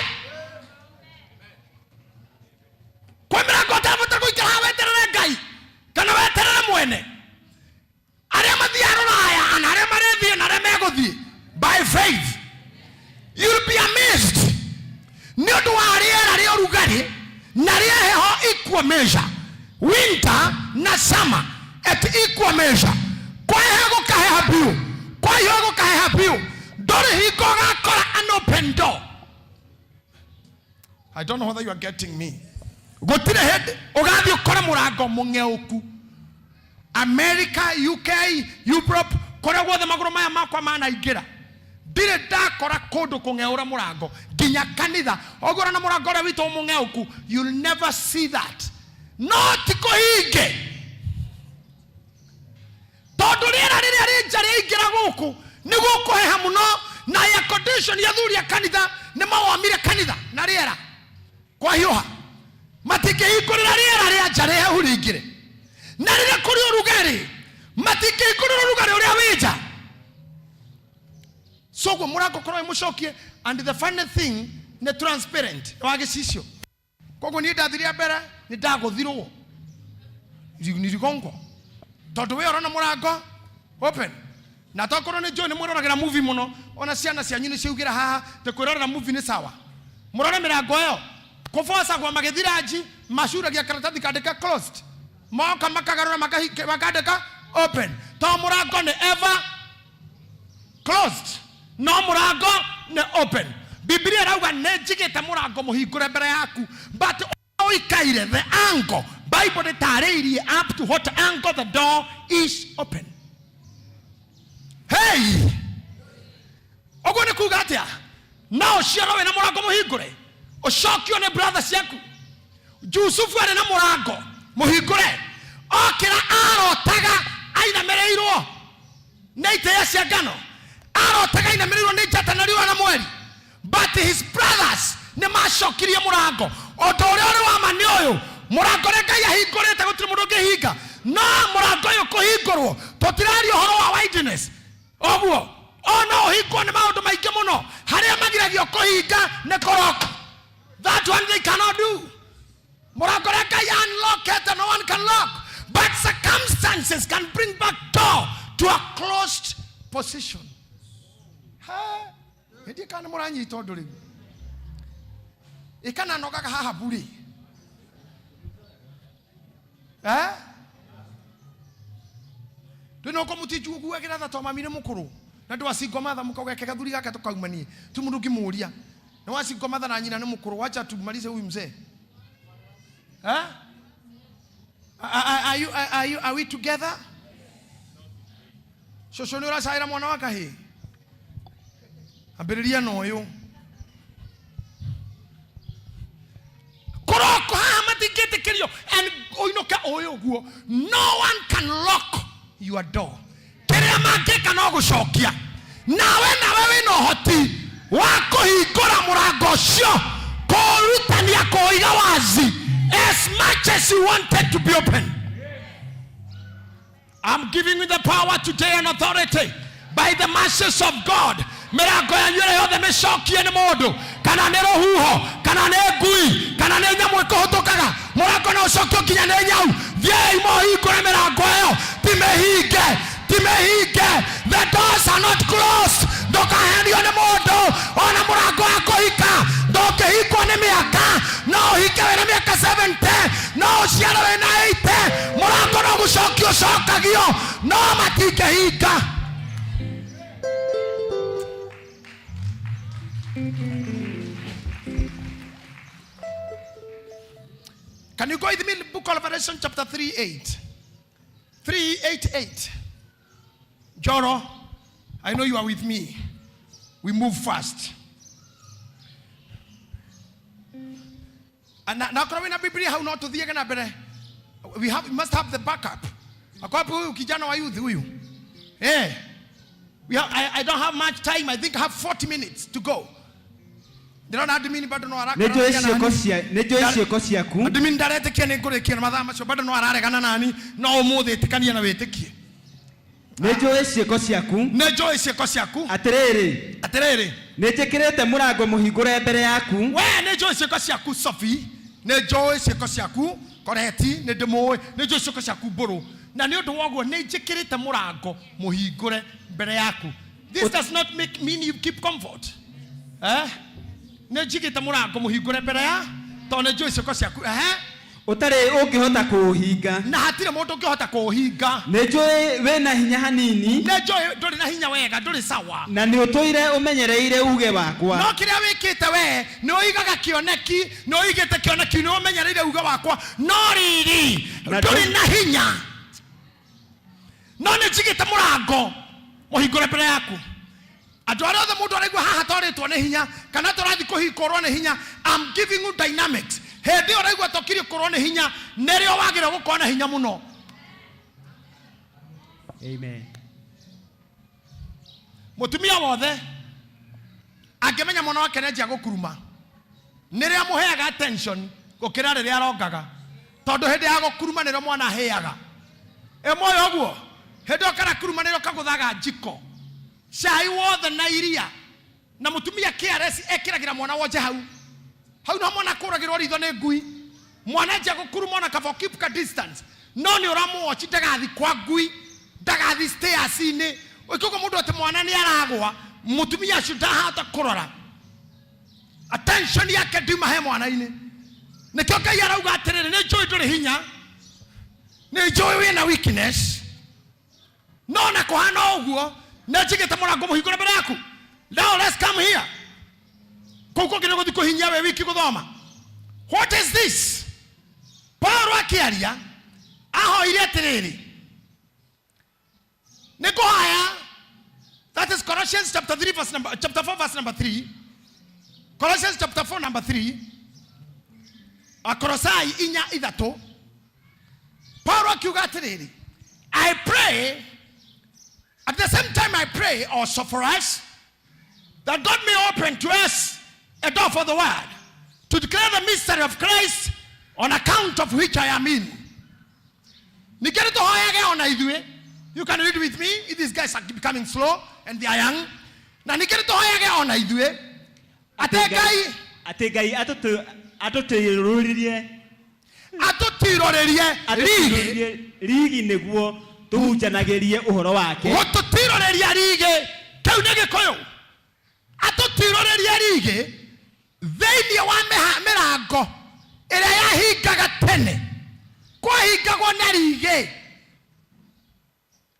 Speaker 3: Kwa mirango tafuta kuikara weterere Ngai kana weterere mwene. Aria mathiaro raya ana aria marethie na aria meguthie by faith. You'll be amazed. Niondu wa riera ria rugari na ria heho equal measure. Winter na summer at equal measure. Kwa heho gukaheha biu. Kwa heho gukaheha biu. Ndori hingo gakora an open door. I don't know whether you are getting me. Gotire head ugathi ukora murango mungeuku. America, UK, Europe, kora guothe maguru maya makwa mana ingira. Dire ndakora kundu kungeura murango ginya kanitha ogora na murango ria witu mungeuku. You'll never see that. No tikuhinge. Tondu riera riria rinjari ingira guku ni gukuheha muno na ya condition ya thuri ya kanitha ni mawamire kanitha na riera kwa hiyo matike ikorera riera ria njare uringire na rire kuri urugari matike kururu rugari uria wija so kwa murango korwo mucokie. And the funny thing ne transparent wagicicio koguo ni ndathiria mbere ni ndaguthirwo ni rigongo tondu we orona murango open na tokorwo ni John muroragera movie muno ona ciana cianyu ni ciugira haha te kwirorera movie ni sawa murore mirango yo kufosa kwa magithiraji mashuragia karatathi kandika closed moka makagarura makandika open to murango ni ever closed no murango ni open. Biblia rauga nejigite murango muhingure mbere yaku but oikaire the angle Bible detaririe up to what angle the door is open. Hey, ogwo ni kuga atia na uciaro we na murango muhingure ucokio ne brothers yaku Yusufu ari na murango muhingure okira arotaga aina mereirwo neite ya ciangano arotaga ina mereirwo ni njata na riwa na mweri but his brothers ne macokirie murango ondo uria uri wa mani uyu murango reka yahingurite gutiri mundu ngihinga no murango uyu kuhingurwo tutirari uhoro wa wideness ogwo ono uhingwo ni maundu maingi muno haria magiragio kuhinga ne koroko that one they cannot do. Murango reka unlock it and no one can lock but circumstances can bring back door to a closed position. Edi kana muranyi tondu riu ikana nogaga haha buri Dino ko mutiju guagira tha to mamire mukuru na ndo asingo matha mukogeke gathuri gake tukaumanie tu mundu kimuria na wasingo matha na nyina ni mukuru wacha tumalize huyu mzee are we together? Shosho ni urasaira mwana wa kahi ambiriria noyo koroko ha matigete kirio and oinoka oyo guo no one can lock your door kiria mangeka no gucokia nawe no hoti wa kuhingura murango cio kurutania kuiga wazi as much as you wanted to be open. I'm giving you the power today and authority by the masses of God. Mirango ya nyure yothe micokie ni mundu kana ni ruhuho kana ni ngui kana ni nyamu ikuhutukaga murango no ucokio kinya ni nyau thiei mohingure mirango iyo timehinge the doors are not closed ndukahenio ni mundu ona murango wa kuhika ndukihingwo ni miaka no uhike wina miaka 70 no uciare wina 80 murango no gucokio ucokagio no matingihinga. Can you go with me in the book of Revelation chapter 3:8? 3:8. Joro, I know you are with me. We move fast. And now kuna Biblia how not to the again abere. We must have the backup. Akwapo huyu kijana wa youth huyu. I don't have much time. I think I have 40 minutes to go.
Speaker 2: Nejo icioko ciaku
Speaker 3: adimi ndaretekia ni ngurekia mathaa macio bado no araregana nani no umuthi tikania na witikie
Speaker 2: nejo icioko ciaku
Speaker 3: atiriri
Speaker 2: nijikirite murango muhingure mbere yaku
Speaker 3: we nejo icioko ciaku Sophie nejo icioko ciaku koreti nindimui nejo icioko ciaku mburu na ni undu woguo nijikirite murango muhingure mbere yaku. This does not mean you keep comfort nejigite murango muhingure mbere ya tone jo icoko ciaku
Speaker 2: utari ungihota kuhinga
Speaker 3: na hatire mundu ungihota kuhinga
Speaker 2: nejo we na hinya hanini
Speaker 3: nejo nduri na hinya wega nduri sawa
Speaker 2: na ni utoire umenyereire uge wakwa
Speaker 3: no kiria wikite we no igaga kioneki no igite kioneki no umenyereire uge wakwa no riri nduri na hinya no nejigite murango muhingure mbere yaku adwara the mundu araigwa haha toretwo ni hinya kana torathi kuhikorwo ni hinya. I'm giving you dynamics. Hindi oraigwa tokiri korwo ni hinya nerio wagira gukona hinya muno.
Speaker 2: Amen.
Speaker 3: Mutumia wothe akimenya mwana wake nenjia gukuruma niria muheaga attention gukira riria arongaga tondu hindi ya gukuruma nirio mwana aheaga moyo guo Hedo kana kurumaniro kaguthaga njiko. Cai wothe na iria. Na mutumia KRS ekiragira mwana wonje hau. Hau no mwana kuragirwo ritho ni ngui. Mwana nje gukuruma na kabo keep ka distance. No ni uramuochi ndagathi kwa ngui. Ndagathi stairs ini. Ukiko mundu ati mwana ni aragwa. Mutumia shuda hata kurora. Attention yake ndima he mwana ini. Nikyo Ngai arauga atiriri ni njui nduri hinya. Ni njui wina weakness. No na kuhana uguo. Na jigete murango muhingure mbere yaku. Now let's come here. Koko kine guthi kuhinya we wiki guthoma. What is this? Paulo akiaria ahoire atiriri. Niko haya. That is Colossians chapter 4 verse number 3. Colossians chapter 4 number 3. Akorosai inya idhato. Paulo akiuga atiriri. I pray, at the same time I pray also for us, that God may open to us a door for the word, to declare the mystery of Christ, on account of which I am in. You can read with me. These guys are becoming slow and they are young.
Speaker 2: Ategai atotirorerie rigi neguo tuhunjanagerie uhoro wake.
Speaker 3: Gototiroreria rigi kau ne gikoyo. Atotiroreria rigi theinie wa mirango ira yahingaga tene. Kwahingagwo na rigi.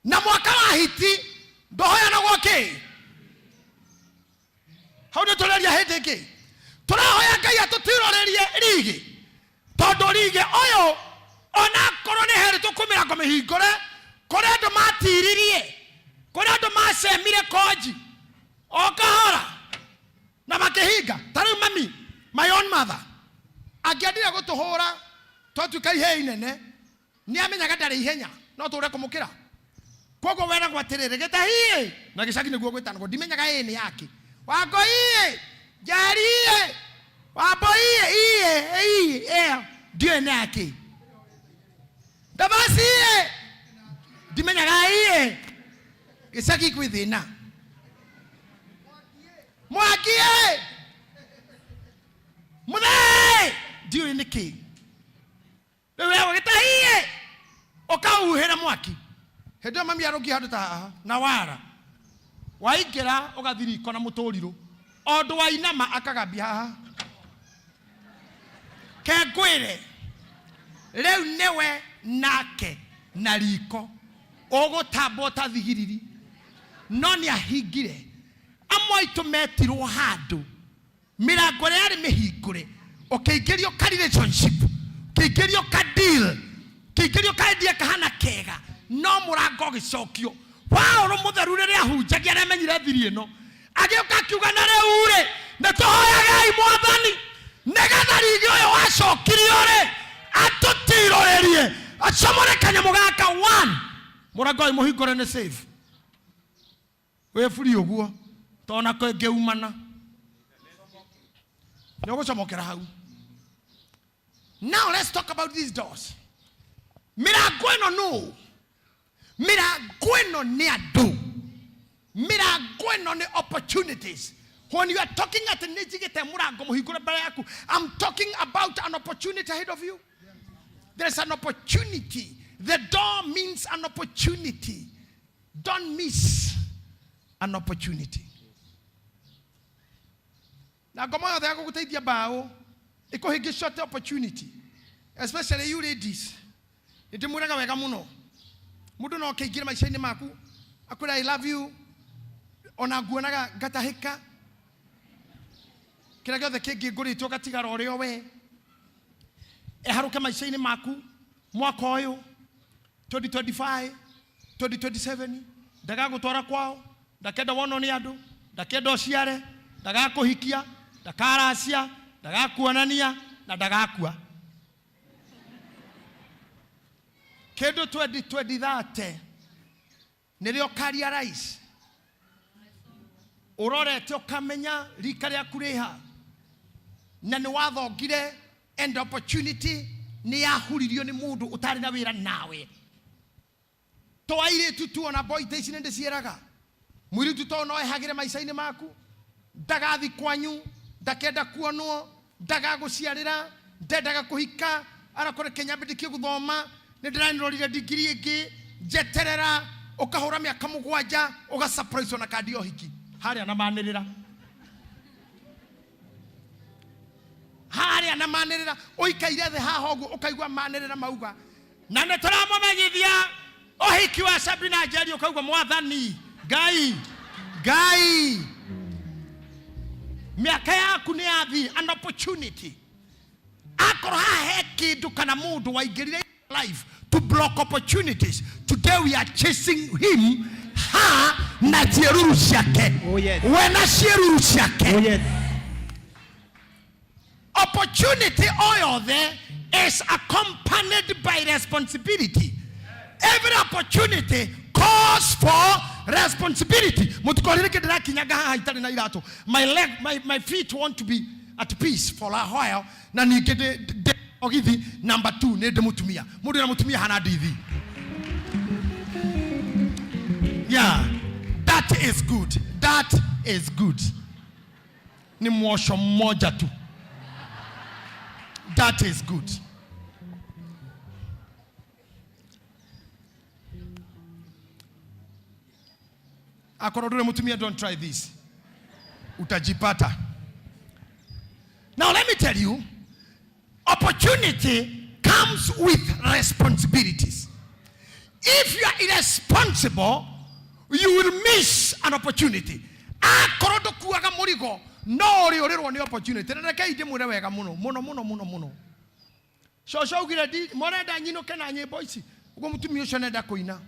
Speaker 3: Na mwaka wa hiti ndohoya na gwoki. How do toleria hedeke? Turahoya Ngai atotirorerie rigi. Tondu rigi oyo ona korwo ni here tukumirango mihingore. Kore andu matiririe. Kore andu macemire koji. Okahora. Na makehinga. Tariu mami, my own mother. Agiandire gutuhura twatuka ihe inene. Ni amenyaga ndari ihenya. No ture kumukira. Kogo wera gwatirire gitahie. Na gicagi niguo gwitanwo ndimenyaga ni yake. Wako iye. Jariye. Wapo iye. Dio ni yake. Dabasi iye. Dimenyaga iye. Gicagi kwithina. Mwakie. Mudai. Dio ni ki. Wewe gitahie. Okauhera mwaki. Hedo mami arogi hadu ta na wara. Waingira ugathiri kona muturiro. Ondu wa inama akagambia haha. Kengwire. Leu newe nake na riko. Ogotabo ta thigiriri. No ni ahingire. Amwaitu metirwo handu. Mirango yari mihingure. Ukeingirio ka relationship. Ukeingirio ka deal. Ukeingirio ka idea kahana kega. No murango gicokio. Paulo mutheru riria ahunjagia na menyire thiri ino. Agioka kiuga na reure. Na tuhoyagai mwathani. Negatha rigi uyu wacokirio ri. Atutirorerie. Acomore kanyamu gaka 1. Murango uyu muhingure ni safe. We free uguo. Tona ko ngeumana. Nyogucomokera hau. Now let's talk about these doors. Mirango ino no. Mirango ino ni adu. Mirango ino ni opportunities. When you are talking at the nijigete murango muhingure mbele yaku, I'm talking about an opportunity ahead of you. There's an opportunity. The door means an opportunity. Don't miss an opportunity. Na gomoyo the yako kutaidia bao, iko higi short opportunity. Especially you ladies. Iti muranga wega muno. Mudu no keigira maishaini maku. Akura I love you. Onaguonaga gatahika. Kira gothe kingi ngurito gatigara urio we. Eharuka maishaini maku. Mwaka uyu 2025, 2027. Daga gutwara kwao. Ndakenda wono ni andu. Ndakenda ociare. Daga kuhikia. Ndakaracia. Daga kuonania. Na ndagakua. Kendo 2030 nirio karia rais. Urorete ukamenya rika ryaku riha. Na ni wathongire and opportunity ni yahuririo ni mundu utari na wira nawe. toaire tutu ona boy teici nende cieraga mwiri tuto no ehagire maica-ini maku ndagathi kwanyu ndakenda kuonwo ndagaguciarira ndendaga kuhika arakore Kenya mbindikio guthoma nindiranirorire degree ingi njeterera ukahura miaka 7 uga surprise ona kandi ohiki haria na manirira haria na manirira uikaire the haha ugu ukaigwa manirira mauga na nituramumenyithia ohiki wa Sabina Njeri ukaigwa mwathani Ngai miaka yaku ni athi an opportunity akoro ha kindu kana mundu waingirire life to block opportunities. Today we are chasing him na cheruru ciake.
Speaker 2: Oh yes.
Speaker 3: Wena cheruru ciake.
Speaker 2: Oh yes.
Speaker 3: Opportunity oil there is accompanied by responsibility. Every opportunity calls for responsibility. My feet want to be at peace for a while. Na nikede ogithi number 2 nende mutumia. Mundu na mutumia hana dithi. Yeah, that is good. That is good. Ni mwosho mmoja tu. That is good. Akorodure mutumia, don't try this. Utajipata. Now let me tell you, opportunity comes with responsibilities. If you are irresponsible, you will miss an opportunity. Akorodo kuaga murigo no riorero ni opportunity. Naka ide mure wega muno. Shosho gira di morenda nyino kana nye boys. Ugo mutumi ucio nenda kuina.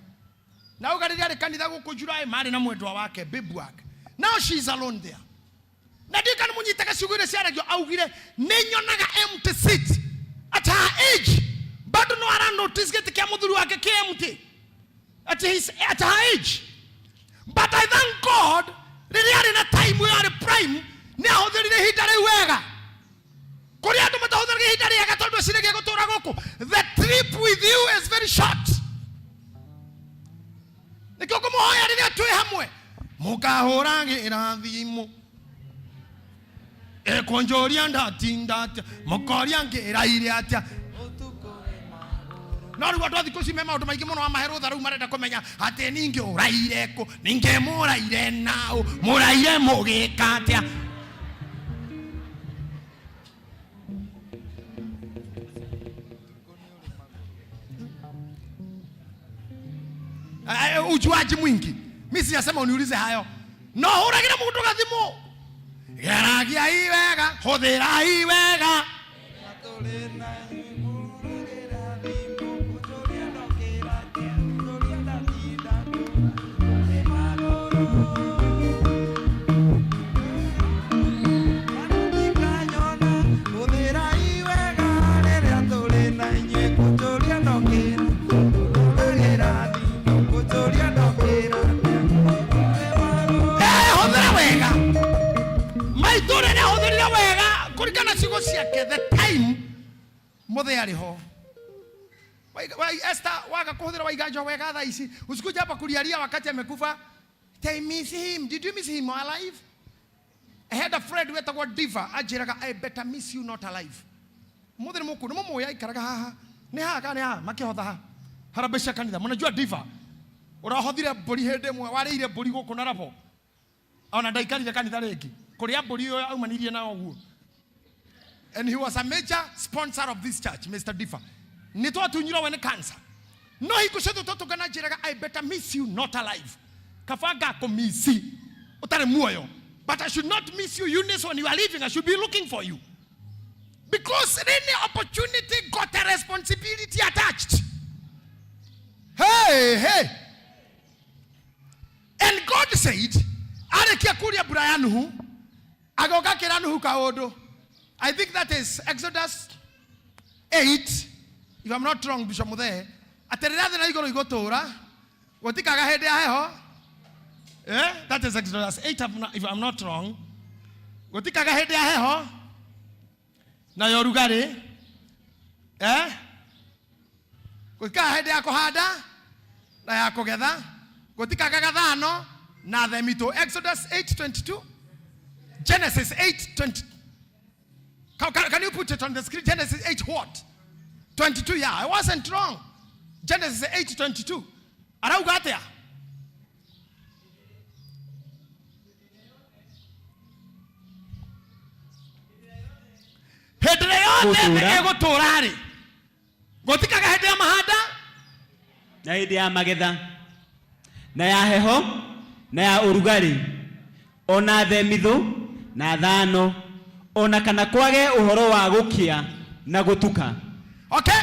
Speaker 3: Na ugarira ri kanitha gukujura mari na mwendwa wake baby wake. Now she's alone there. Na dika munyitaka shugure ciaragio augire ninyonaga empty seat at her age. Bado no ara notice get kia muthuri wake ke empty. At her age. But I thank God really are in a time we are prime. Now there is a hitare wega. Korea to mata hodar ke hitare aga toldo sirege go tora goko. The trip with you is very short. Nikoko mo hoya ri atwe hamwe. Mukahorange irathimu. Ekonjoria ndatinda mukoria ngera ire atia. Nori watu athikuci me maundu maingi muno wa maheru tharu marenda kumenya ati ningi uraire ko ninge muraire nao muraire mugika atia. Ujuaji mwingi mimi sijasema uniulize hayo. No huragira mundu gathimu geragia iwega huthira iwega the time mothe ariho wai Esther waga kuhudira waigajo wega tha ici usikuja hapa kulialia wakati amekufa. They miss him. Did you miss him alive? I had a friend with a diva ajiraga I better miss you not alive. Mothe muku no moya ikaraga haha ne ha ka ne ha makihotha ha harabesha kanitha munajua diva urahothire mburi hende mwe warire mburi guku na rapo ona ndaikarire kanitha ringi kuria mburi yo aumanirie na oguo. And he was a major sponsor of this church, Mr. Differ. Nito atunyiro wene cancer. No, he could say to Gana Jiraga, I better miss you not alive. Kafaga ko misi. Utare muoyo. But I should not miss you, Eunice, when you are leaving. I should be looking for you. Because any opportunity got a responsibility attached. Hey. And God said, Arekia kuria Brianuhu, agoga kiranuhu kaodo. I think that is Exodus 8, if I'm not wrong, Bishop Muthe. Aterera na igoro igotora. Watikaga hede aheho. That is Exodus 8, if I'm not wrong. Watikaga hede aheho. Na yorugare. Watikaga hede akohada. na ya kugetha gutikaga gathano na themito. Exodus 8:22, Genesis 8:20. Can you put it on the screen? Genesis 8 what? 22. Yeah, I wasn't wrong. Genesis 8:22. Arauga atia? Hĩndĩ yothe egũtũũra rĩ, gũtikaga hĩndĩ ya mahanda
Speaker 2: na hĩndĩ ya magetha na ya heho na ya ũrugarĩ, ona themithũ na thano, ona kana kwage ũhoro wa gũkĩa na gũtuka.
Speaker 3: Okay?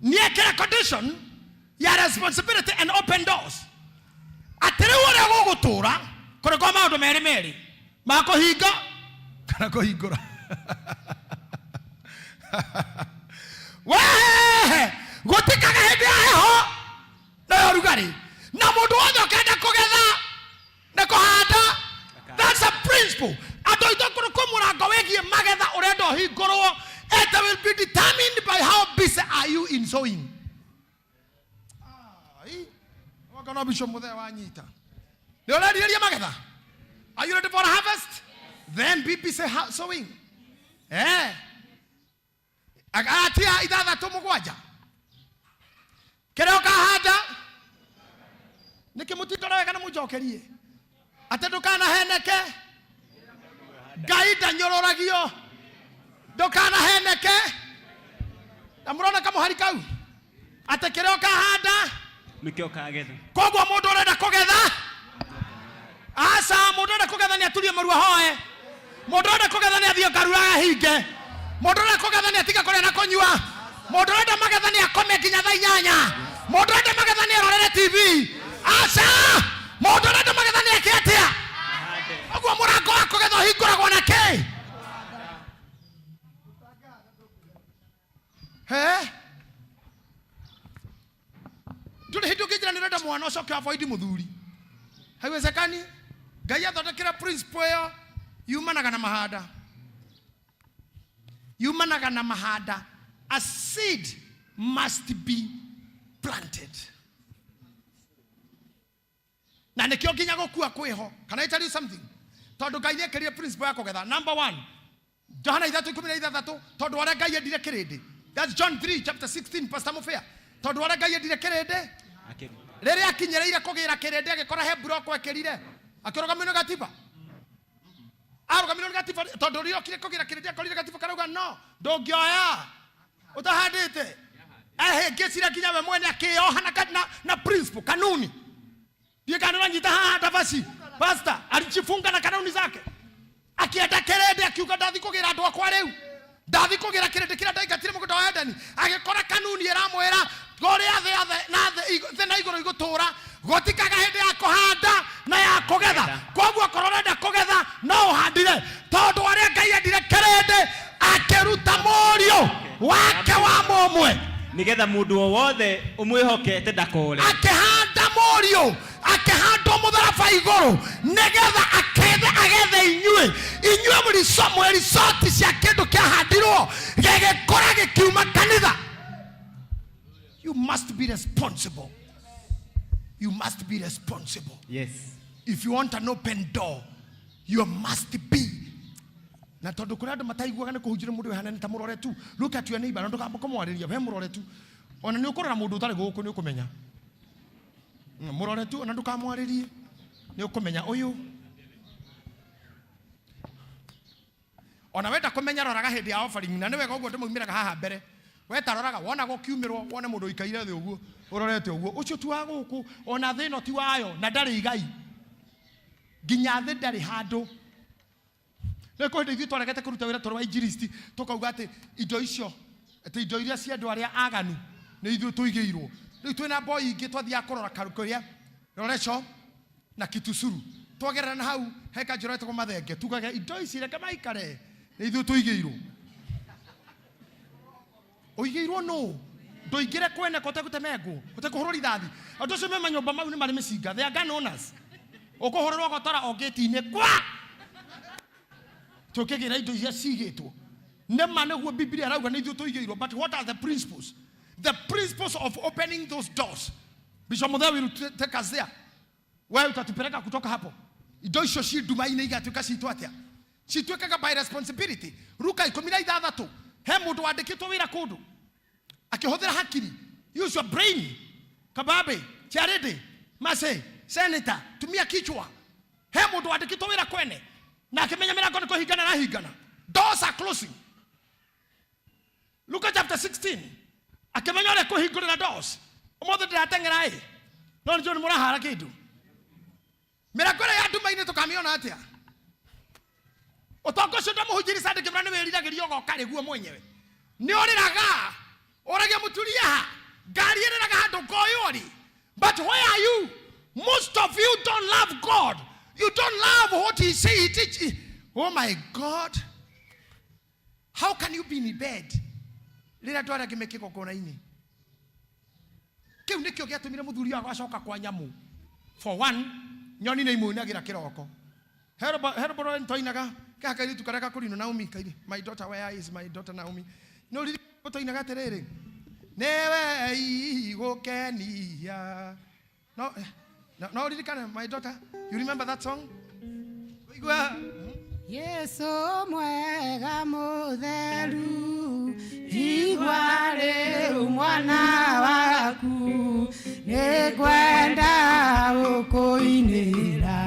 Speaker 3: Niekera condition ya responsibility and open doors. Atĩrĩ ũrĩa gũgũtũũra kũrĩ kwa maũndũ merĩ merĩ ma kũhinga kana kũhingũra. Wehe gũtikaga hĩndĩ ya heho na ya ũrugarĩ, na mũndũ wothe ũkenda kũgetha na kũhanda. That's a principle. Andũ aitũ kũrĩ kwa mũrango wĩgiĩ magetha ũrenda ũhingũrwo. It will be determined by how busy are you in sowing. Wakana Bishop Muthee wanyita. Nĩ ũrarĩrĩria magetha? Are you ready for a harvest? Then be busy sowing. Agatia ithathatũ mũgwanja. Kĩrĩa ũkahanda nĩkĩ mũtitũra wega na mũnjokerie. Atĩ ndũkanaheneke. Ngai ndanyũrũragio. Ndũkanaheneke. Na mũrona kamũhari kau. Atĩ kĩrĩa ũkahanda
Speaker 2: nĩkĩo ũkagetha.
Speaker 3: Koguo mũndũ ũrenda kũgetha. Aca mũndũ ũrenda kũgetha nĩ aturie marua hoe. Mũndũ ũrenda kũgetha nĩ athiĩ ngaruraga hinge. Mũndũ ũrenda kũgetha nĩ atiga kũrĩa na kũnyua. Mũndũ ũrenda magetha nĩ akome nginya thaa 8. Mũndũ ũrenda magetha nĩ arorere TV. Aca mũndũ ũrenda magetha nĩ eke atĩa? Koguo mũrango wa kũgetha ũhingũragwo na kĩ? Ndũrĩ hĩndĩ ũngĩnjĩra nĩ ũrenda mwana ũcoke avoid mũthuri. Haiwezekani. Ngai athondekera principle ĩyo yumanaga na mahanda. Yumanaga na mahanda. A seed must be planted. Na nĩkĩo nginya gũkua kwĩho. Can I tell you something? Tondũ Ngai nĩekĩrire principle ya kũgetha. Number 1. Johana 3:13. Tondũ ũrĩa Ngai endire kĩrĩndĩ. That's John 3:16, Pastor Mufea. Tondũ ũrĩa Ngai endire kĩrĩndĩ. Rĩrĩa akinyĩrĩire kũgĩra kĩrĩndĩ agĩkora he buroko ekĩrire. Akĩrũgamio nĩ gatiba. Arũgamio nĩ gatiba tondũ rĩrĩa okire kũgĩra kĩrĩndĩ akorire gatiba karauga no. Ndũngĩoya. Utahandĩte. Ngĩcira nginya we mwene akĩoha na principle, kanuni. Ndiye kanuni nyita hata basi. Pastor alijifunga na kanuni zake. Akienda kĩrĩndĩ akiuga ndathi kũgĩra andũ akwa rĩu. Ndathi kũgĩra kĩrĩndĩ kĩrĩa ndaingatire mũgũnda wa Edeni. Agĩkora kanuni ĩramwĩra gorĩa thĩ na igũrũ igũtũũra. Gũtikaga hĩndĩ ya kũhanda na ya kũgetha. Koguo korwo ũrenda kũgetha no ũhandire. Tondũ ũrĩa Ngai endire kĩrĩndĩ akĩruta mũriũ wake wa mũmwe.
Speaker 2: Nĩgetha mũndũ o wothe ũmwĩhokete ndakore.
Speaker 3: Akĩhanda mũriũ. Akĩhandwo mũtharaba igũrũ. Nĩgetha agethe inyuĩ. Inyuĩ mũrĩ resort cia kĩndũ kĩahandirwo. Gĩgĩkora gĩkiuma kanitha. You must be responsible. You must be responsible.
Speaker 2: Yes.
Speaker 3: If you want an open door, you must be. Na tondũ kũrĩa andũ mataiguaga nĩ kũhunjĩra mũndũ wehana ta mũrore tu. Look at your neighbor. Na ndũkamũarĩria he mũrore tu. Ona nĩ ũkorora mũndũ ũtarĩ gũkũ nĩ ũkũmenya. Mũrore tu ona ndũkamũarĩrie. Nĩ ũkũmenya ũyũ. Ona wenda kũmenya roraga hĩndĩ ya offering na nĩ wega ũguo ndĩmoimĩraga haha mbere. Weta roraga wona gũkiumĩrwo wone mũndũ ikaire thĩ ũguo. Ũrorete ũguo. Ũcio tu wa gũkũ ona thĩ no ti wayo na ndarĩ igai. Nginya thĩ ndarĩ handũ. Nĩ kũhĩndĩ ithuĩ twaregete kũruta wĩra tũrĩ wa injilisti tũkauga atĩ indo icio atĩ indo iria cia andũ arĩa aganu nĩ ithuĩ tũigĩirwo. Rĩu twĩna boy ingĩ twathiaga kũrora kũrĩa Roreco na Kitusuru. Twagerera na hau he kanjĩra etagwo Mathenge tugaga indo ici reke maikare nĩ ithuĩ tũigĩirwo. Ũigĩirwo no. Ndũingĩre kwene kote gũtemengwo. Ũtekũhũrwo rithathi. Andũ acio me manyũmba mau nĩ marĩ mĩcinga. They are gun owners. Ũkũhũrĩrwo gotara o gate-inĩ kwa. Tũkĩgĩra indo iria cigĩtwo. Nema nĩguo Biblia arauga nĩ ithuĩ tũigĩirwo. But what are the principles? The principles of opening those doors Bishop Muthee will take us there. Wewe utatupeleka kutoka hapo. Indo icio ci nduma-inĩ igatuĩka citũ atĩa? Cituĩkaga by responsibility. Luka 16 he mũndũ wandĩkĩtwo wĩra kũndũ akĩhũthĩra hakiri. Use your brain. Kababe, Charity, Mase, Senator, tumia kichwa. He mũndũ wandĩkĩtwo wĩra kwene na akĩmenya mĩrango nĩ kũhingana na hingana. Doors are closing. Luka chapter 16. Akĩmenya ũrĩa kũhingũrĩra doors. Ũmũthĩ ndĩrateng'era ĩ. No nĩ mũrahara kĩndũ. Mĩrango ĩrĩa ya nduma-inĩ tũkamĩona atĩa? Ũtongo ũcio ndamũhunjĩri Sunday Kĩmera nĩ wĩriragĩria ũgoka rĩ guo mwenyewe. Nĩ ũrĩraga. Ũragia mũturia ha. Ngari ĩrĩraga handũ ngoyori. But where are you? Most of you don't love God. You don't love what he say he teach. Oh my God. How can you be in bed? Rĩrĩa andũ arĩa angĩ kĩgongona-inĩ. Kĩu nĩkĩo gĩatũmire mũthuri wao acoka kwa nyamũ. For one, nyoni nĩ imũinagĩra kĩroko. Heroboro ntoinaga kaka iritu kareka kũrinwo Naomi kairi. My daughter, where is my daughter Naomi? No riri toinaga terere. Newe igũkenia. No riri kana my daughter. You remember that song?
Speaker 5: Yesu mwega mutheru igwa rĩu mwana waku nĩngwenda gũkũinĩra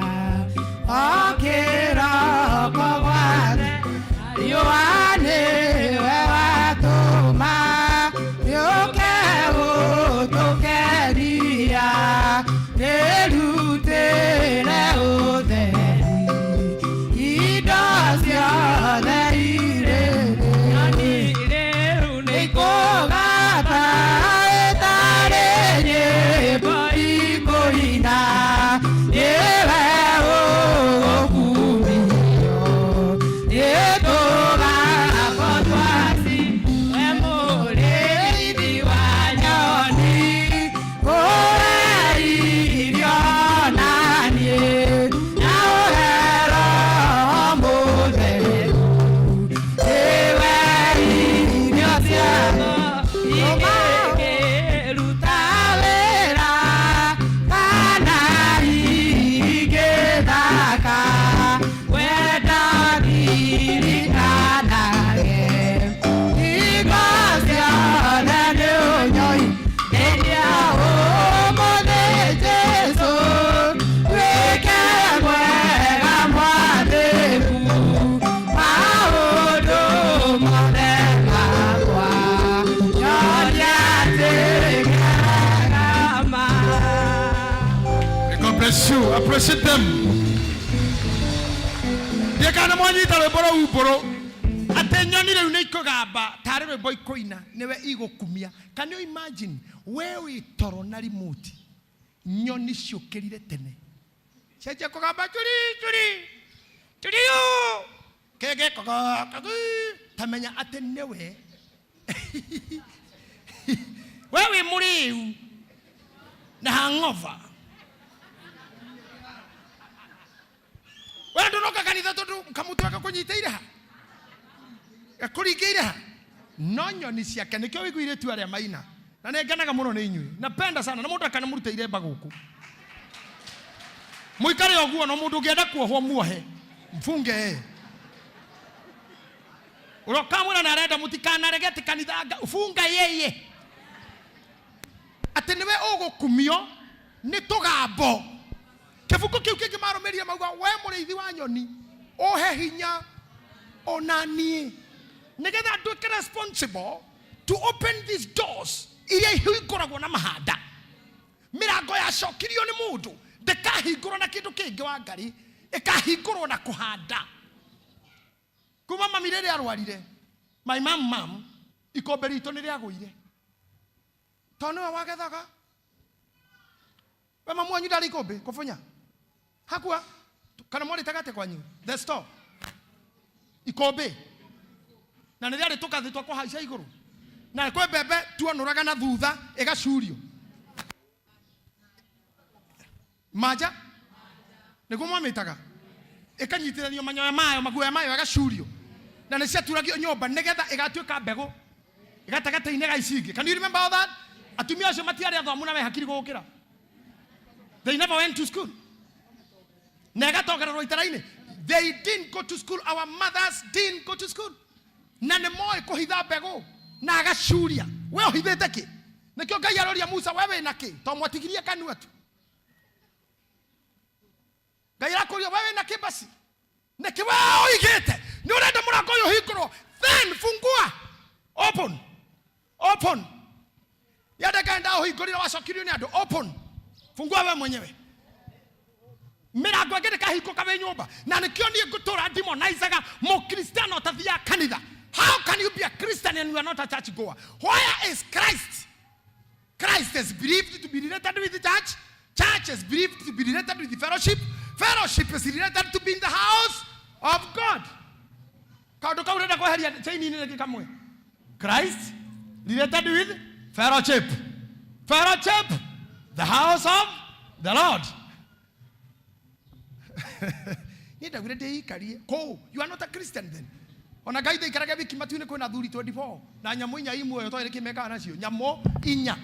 Speaker 5: o kĩroko gwaku riũa nĩwe watũma rĩũke gũtũkeria rĩrutĩre ũtheri
Speaker 3: Appreciate them. They can't money to the boro. Attention, you need to gaba. Tare boy koina. Never ego kumia. Can you imagine where we toronari muti? Nyoni shokeri tene. Cheche kogaba churi. Churiyo. Kege koga. Tamenya atenewe. Where we muri? Na hangover. Wala ndonoka kanitha tondu kamutu akakunyiteire ha. Akurigeire ha. Nonyo ni ciake nikyo wiguire tu aria maina. Na nengenaga muno ni inyui. Napenda sana na mundu akanamurutire mba guku. Muikare oguo no mundu ngienda kuohwo muohe. Mfunge. Urokamura na arenda mutikana regeti kanitha funga yeye. Ati niwe ugukumio ni tugabo. Kefuko kiu kingi maromeria mauga we mũrĩithi wa nyoni ohe hinya onanie nigetha nduĩke responsible to open these doors iria ihingũragwo na mahanda. Mĩrango yacokirio nĩ mũndũ ndĩkahingũrwo na kĩndũ kĩngĩ wa ngari ĩkahingũrwo na kũhanda. Kuma mami rĩrĩa arwarire my mom ikombe ritũ nĩ rĩagũire tondũ nĩwe wagethaga. We mamu wanyu ndarĩ ikombe kũbunya hakua kana mwari tagate kwanyu the store ikombe na nĩ rĩarĩ tũkathitwo kũhaica igũrũ na kwĩ mbembe tuonũraga na thutha ĩgacurio maja nĩguo mwamĩtaga ĩkanyitithanio manyoya mayo maguoya mayo ĩgacurio na nĩ ciaturagio nyũmba nĩgetha ĩgatuĩka mbegũ ĩgatagata-inĩ ga ici ingĩ. Can you remember all that? Atumia acio matiarĩ athomu na me hakiri gũkĩra They never went to school. They didn't go to school. Our mothers didn't go to school. Na ne moe kohitha mbegu na agacuria. We ohithite ki? Nikio Ngai aroria Musa, wewe na ki? To mwatigirie kanua tu. Ngai arakuria wewe na ki basi? Niki wewe oigite. Ni urenda murango uyu hingurwo. Then fungua. Open. Open. Yada kaenda uhingurira wacokirio ni andu. Open. Fungua wewe mwenyewe. Mirango ngene kahiko kabe nyumba. Na nikio ni ngutura demonizaga mo Kristiano tathia kanitha. How can you be a Christian and you are not a church goer? Where is Christ? Christ is believed to be related with the church. Church is believed to be related with the fellowship. Fellowship is related to be in the house of God. Christ related with fellowship. Fellowship, the house of the Lord. You are not a Christian then. Ona Ngai ikaraga wiki matuine kwena thuri 24 na nyamo inya imwe to ire kimeka nacio nyamo inya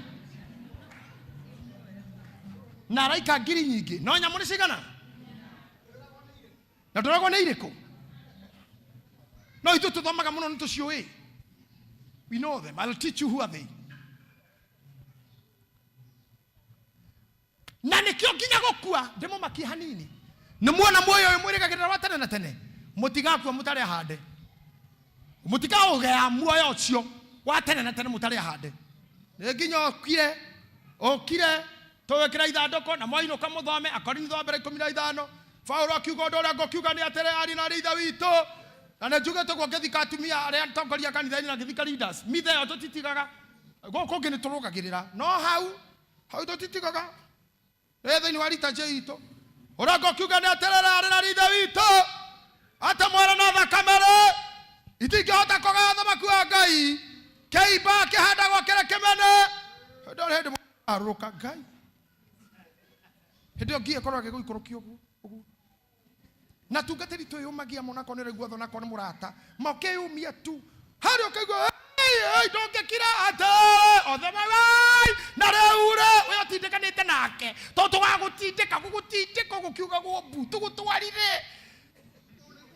Speaker 3: na raika ngiri nyingi no nyamo ni cigana na ndoragwo ni iriku no itu tuthomaga muno ni tucioi. We know them. I'll teach you who are they. Na nikio nginya gukua ndimo maki hanini ni muona moyo uyu mwirigagirira wa tene na tene mutigakua mutare hande mutika ugea muoyo ucio wa tene na tene mutare hande nginya okire towekira ithandoko na mwaino muthome Akorintho wa mbere 15 Paulo akiuga ndora ngokiuga ni atere ari na ritha wito na ne njuge tugwo ngithika atumia aria tongoria kanitha-ini na ngithika leaders mithe yo tutitigaga goko ngini turugagirira no hau tutitigaga thini wa rita jeito ora ngokiuga ni atere ari na ritha wito ata mwara na thakamere itingihota kugatha makua Ngai keiba kihanda gwakira kimene ndore hindi aruka Ngai hindi ngie korwo giguikurukio ugu na tungatiri tuyumagia mona konere guotho na kone murata makeyumia tu hari okaigwa ei ndongekira ata othema wai na reure we otindekanite nake to tugagutindika gugutindika gukiuga gwo tugutwarire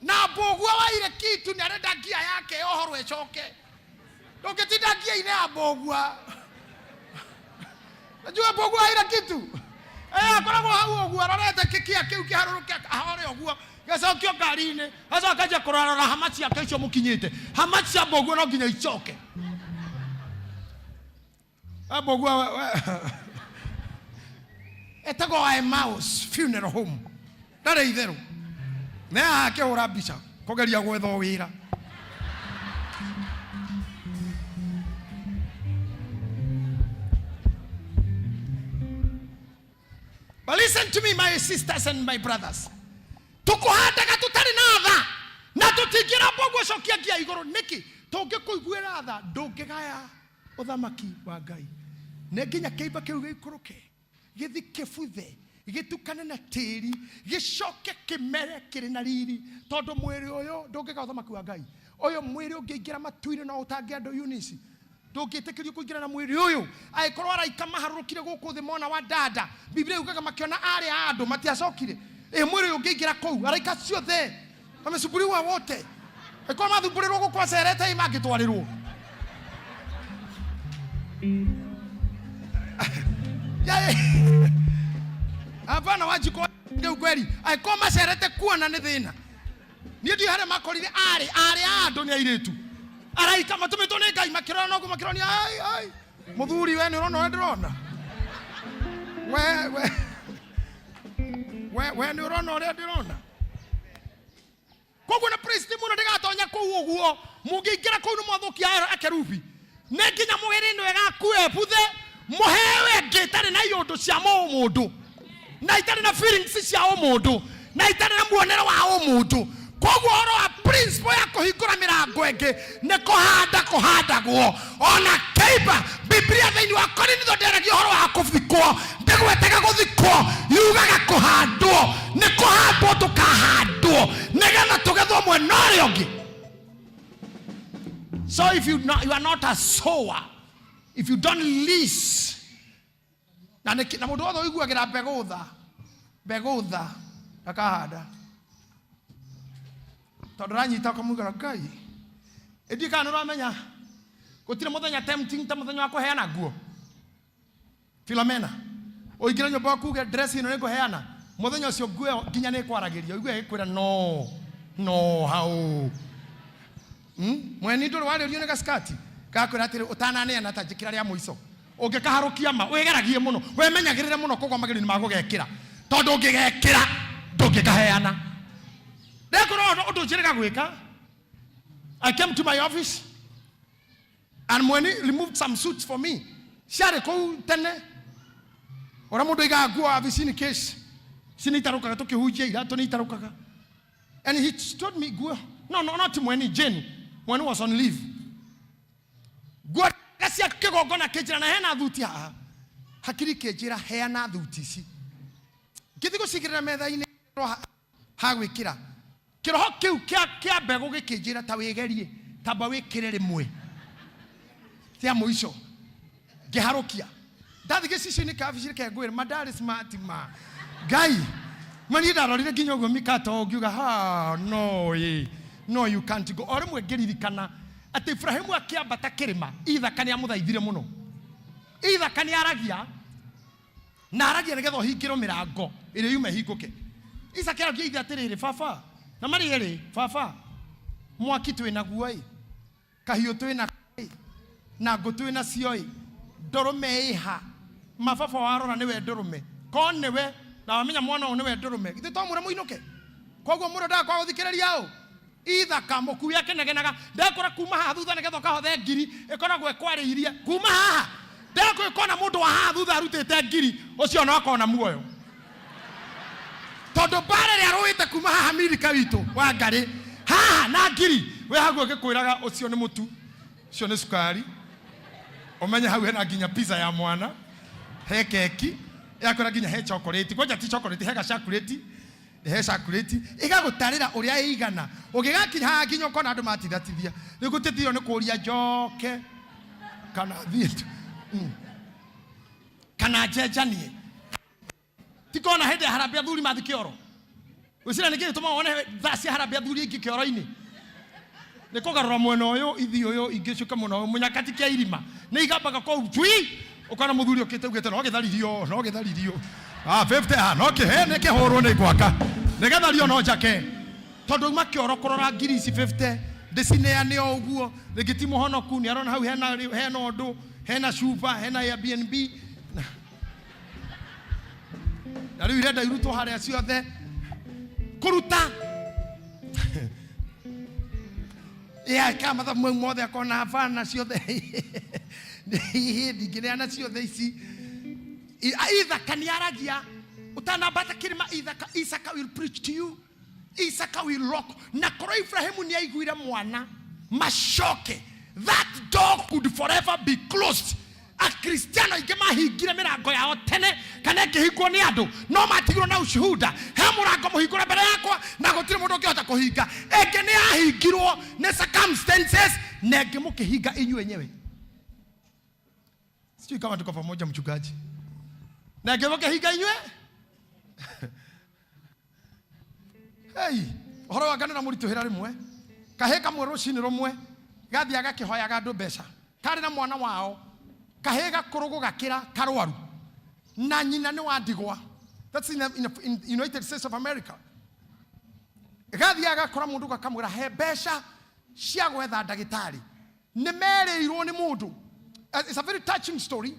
Speaker 3: na mbogua waire kitu ni arenda ngia yake ohoro ecoke ndongetinda ngia ine mbogua najua mbogua waire kitu akoragwo hau ogua rorete kikia kiu kiharuruke ahore ogua gacokio ngari-ini acoka nje kurarora hamaci yake icio mukinyite hamaci ya mbogua no nginya icoke mbogua etagwo Emmaus Funeral Home ndare itheru na akihura mbica kugeria gwetho wira but listen to me my sisters and my brothers tukuhandaga tutari na tha na tutingira mbogua cokia ngia iguru niki tungikuiguira tha ndungigaya uthamaki wa Ngai ne nginya keiba kiu gikuruke githike futhe gitukane na tiri gicoke kimere kiri na riri tondu mwiri uyu ndungika uthamaki wa Ngai uyu mwiri ungiingira matuire no utangia ndo unisi ndungitikirio kuingira na mwiri uyu aikorwo araika maharurukire guku thi mona wa dada Biblia yugaga makiona ari andu matiacokire mwiri uyu ungiingira kou araika ciothe amesuburiwa wote aikorwo mathumburirwo guku acerete imangitwarirwo Hapana wajiko ndio kweli aikorwo macerete kuona ni thina ni ndio hare makorire ari andu ni airetu araika matumitwo ni Ngai makirona no makironi ai muthuri we ni urona ndirona we ni urona uri ndirona koguo na priest muno ndigatonya kuu uguo mungiingira kuu ni mwathukia akerubi ne nginya mwiri ni wega kuebuthe muhewe ngitari na yundu cia mundu na itari na feelings cia mundu na itari na muonero wa mundu koguo oro a principle ya kuhingura mirango ingi ni kuhandagwo ona keiba Biblia thini wa Korintho nderagio horo wa kuthikwo ndigwetega guthikwo yugaga kuhandwo ni kuhandwo tukahandwo nigetha tugethwo mwena uria ungi. So if you are not a sower, if you don't lease Na mundu wothe uiguagira begutha akahanda tondu ranyita kamuga Ngai edi kana ramenya gutire muthenya tempting ta muthenya wa kuheana nguo Philomena oigira nyumba kuge dress ino nikuheana muthenya ucio nguo nginya ni kwaragiria uigwe ikwira no how mweni nduru wale rio ni gaskati gakwira atiri utananena ta njikira ria muico ungikaharukia ma wigeragie muno we menyagirire muno kugwa magiri ni magugekira tondu ngigekira ndungikaheana ndekoro undu njiriga gwika. I came to my office and when he removed some suits for me share ko tene ora mundu iga nguo avicini case sinitarukaga tukihujia ira tunitarukaga and he told me go no not when Jane when he was on leave go kasia kigogona kejira na hena thuti haha hakiri kejira hena thuti ici githigo sigirira metha-ini ha gwikira kiroho kiu kia mbegu gikijira ta wigerie tamba wikire rimwe tia muico giharukia ndathi gicicini ka abicire ke ngwire madari smart ma Ngai mani ndarorire nginya uguo mikato ngiuga no you can't go ore mwe ngiririkana ati Ibrahimu akiambata kirima ithakania muthaithire muno ithakania aragia na aragia nigetha hingiro mirango iri yume hinguke Isaka aragia atiriri baba na mari eri baba mwaki twina guo kahiu twina na ngo twina cio ndorume iha mababa warora niwe ndorume ko niwe na wamenya mwana o niwe ndorume githe to mure muinuke koguo muro nda kwa uthikiriria u ithaka muku yake negenaga ndakora kuma haha thutha nigetha kahothe ngiri ikoragwo ekwariirie kuma haha ndako ikona mundu wa haha thutha arutite ngiri ucio no akona muoyo tondu bare ria ruite kuma haha Amerika witu wa ngari haha na ngiri we haguo gikwiraga ucio ni mutu ucio ni sukari omenye hau hena nginya pizza ya mwana he keki yakora nginya he chocolate koja ti chocolate he ga chocolate he chocolate igagutarira uria igana ugigakinya ha nginya ukona andu matithathithia nigutithio ni kuria njoke kana thitu kana jejanie tikona hende harambia thuri mathikioro wicira nigi tuma wone thasi harambia thuri ingi kioro-ini nikugarura mwena uyu ithi uyu ingicuka muno munyakati kia irima ni igambaga ko twi ukana muthuri ukite ugite no githaririo 50 no kihe ne kihorwo ni gwaka nigethario no njake tondu makioro kurora ngiri ici 50 ndicineane o uguo rigiti muhonoku ni arona hau hena undu hena shupa hena Airbnb na riu irenda iruto haria ciothe kuruta ya kama tha mothe akona hapana ciothe ndigire ciothe ici ithaka ni aragia utanambata kirima ithaka Isaka will preach to you Isaka will lock na koro Ibrahimu ni aiguire mwana mashoke that door could forever be closed a Cristiano ingimahingire mirango yao tene kana ngihingwo ni andu no matigirwo na ushuhuda he murango muhingure mbere yakwa na gutire mundu ngihota kuhinga enge ni ahingirwo ni circumstances na ngimukihinga inyu wenyewe sijui kama tuko pamoja mchungaji na ngimukihinga inyu hey horo wagana na murituhira rimwe kaheka mwe rucini rumwe gathi agakihoya gandu mbeca kari na mwana wao kahega kurugo gakira karwaru na nyina ni wadigwa that's in United States of America gathi agakora mundu gakamwira he mbeca cia gwetha ndagitari ni merirwo ni mundu. It's a very touching story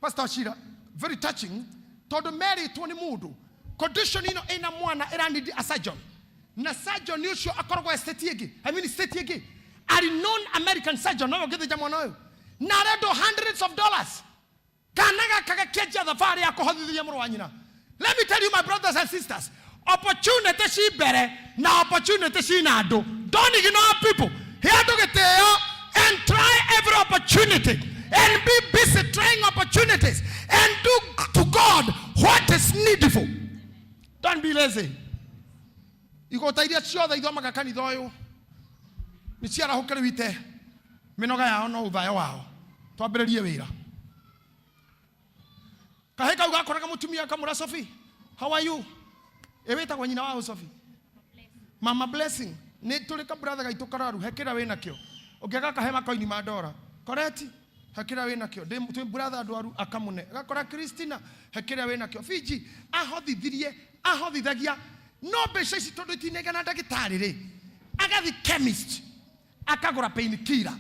Speaker 3: Pastor Shira, very touching tondu meritwo ni mundu condition ino ina mwana era need a surgeon na surgeon ucio akoragwo estate igi state igi a known American surgeon no githe jamwana uyu na rendo hundreds of dollars kanaga kagakeja thafari ya kuhothithia muru wa nyina. Let me tell you my brothers and sisters, opportunity shi bere na opportunity shi na ando. Don't ignore people. Here to get there and try every opportunity and be busy trying opportunities and do to God what is needful. Don't be lazy. Iko tairia ciothe ithomaga kanitha uyu ni ciara hukari wite minoga yao no uthayo wao twambiririe wira kaheka ugakoraga mutumia kamura Sophie. How are you? Eweta kwa nyina wao Sophie. Mama Blessing. Ni tulika brother gaitu kararu hekira we nakyo. Ukiaga kahema koini madora. Correct? Hekira we nakyo. Dem brother adwaru akamune. Gakora Christina hekira we nakyo. Fiji ahodithagia no mbeca ici tondu itinega na ndagitari ri. Agathi chemist. Akagura pain killer.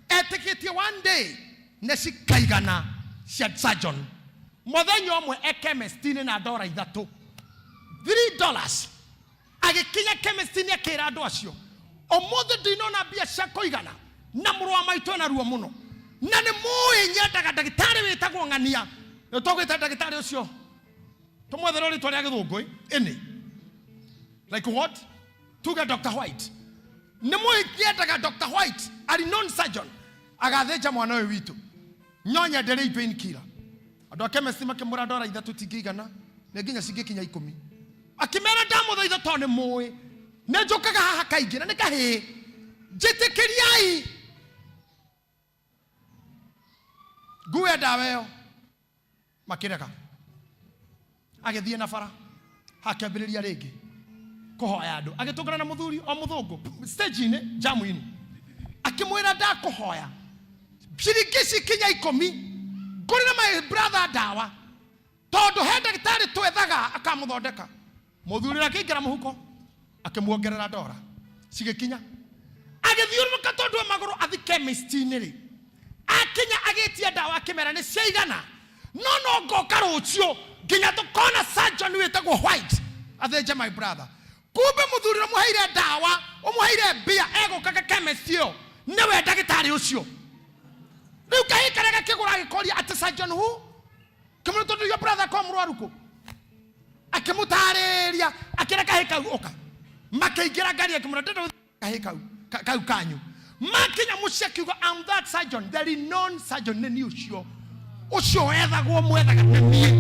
Speaker 3: Etikitie one day nesi kaigana surgeon. Mothenyo omwe chemist ni na dora ithatu. $3. Agikinya chemist ni akira andu acio. Omothe ndinona bia cia kuigana. Na murwa maitu na ruo muno. Na ni muyi nyendaga ndagitari witagwo ngania. Yo togwita ndagitari ucio. Tumwethere ritwa ria githungu ini. Like what? Tuga Dr. White. Ni muyi nyendaga Dr. White, a renowned surgeon. Agathenja mwana uyu witu. Nyonya ndere pain killer. Andu a chemist makimura ndora ithatu tingigana. Na nginya cingikinya 10. Akimera ndamuthaitha to ni muyi. Ne njukaga haha kaingi na ni kahi. Jitikiriai. Guwe dawa yo. Makireka. Agithie na bara. Hakambiriria ringi. Kuhoya andu. Agitungana na muthuri o muthungu. Stage ni jamu ini. Akimwira ndakuhoya. Ciringi kinya 10. Ngurira my brother dawa. Tondu he ndagitari twethaga akamuthondeka. Muthuri akingira muhuko. Akimuongerera ndora. Cigikinya. Agithiururuka tondu maguru athi chemist ni ri. Akinya agetia dawa kimera ni ciaigana. No ngoka rucio nginya tukona surgeon witagwo White. Athenja my brother. Kumbe muthuri no muhaire dawa, umuhaire bia egukaga chemist yo. Niwe ndagitari ucio. Riu kahikaraga kigura gikoria ati surgeon hu. Kamuna tondu your brother kwa murwaruko. Akimutariria akira kahika oka. Makaigira ngari akimura ndio kahika kau kanyu. Makinya mushakiuga I'm that surgeon, the renowned surgeon ni ucio. Ucio ethagwo mwethaga ni.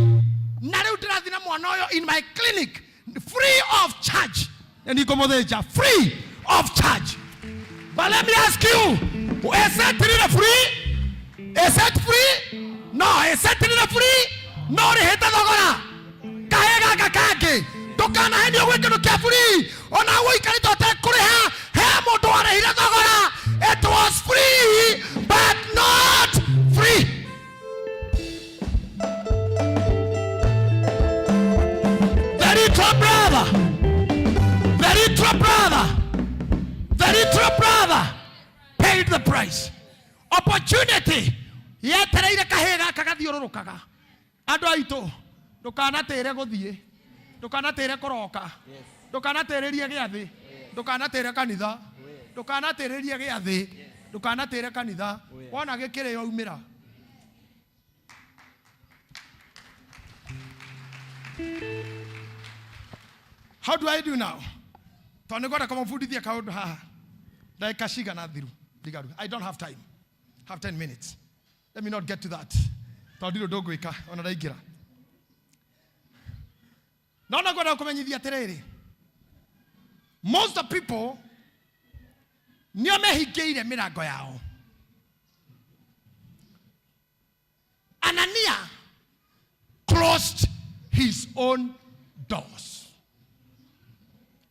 Speaker 3: Na riu ndirathi na mwana uyo in my clinic free of charge. And you come free of charge. But let me ask you, is that really free? Is that free? No, is that really free? No, the heta dogora. Kahega kakake. Dokana henyo wekeno kia free. Ona wikari tote kureha. He moto wana hila dogora. It was free, but not free. Very true brother. Very true brother. Very true brother. Paid the price. Opportunity. Yetereire kahega kagathiururukaga. Andu aitu ndukanatere guthie. Ndukanatere kuroka. Ndukanatererie giathi. Ndukanatere kanitha. Ndukanatererie giathi. Ndukanatere kanitha. Wona gikire yo umira. How do I do now? Tonegora kama mfundithia kaundu haha. Dakika shiga na thiru. I don't have time. Have 10 minutes. Let me not get to that. Tondiro dogo ika ona raigira. Naona ngoda kumenyithia terere. Most of the people nio mehingeire mirango yao. Anania closed his own doors.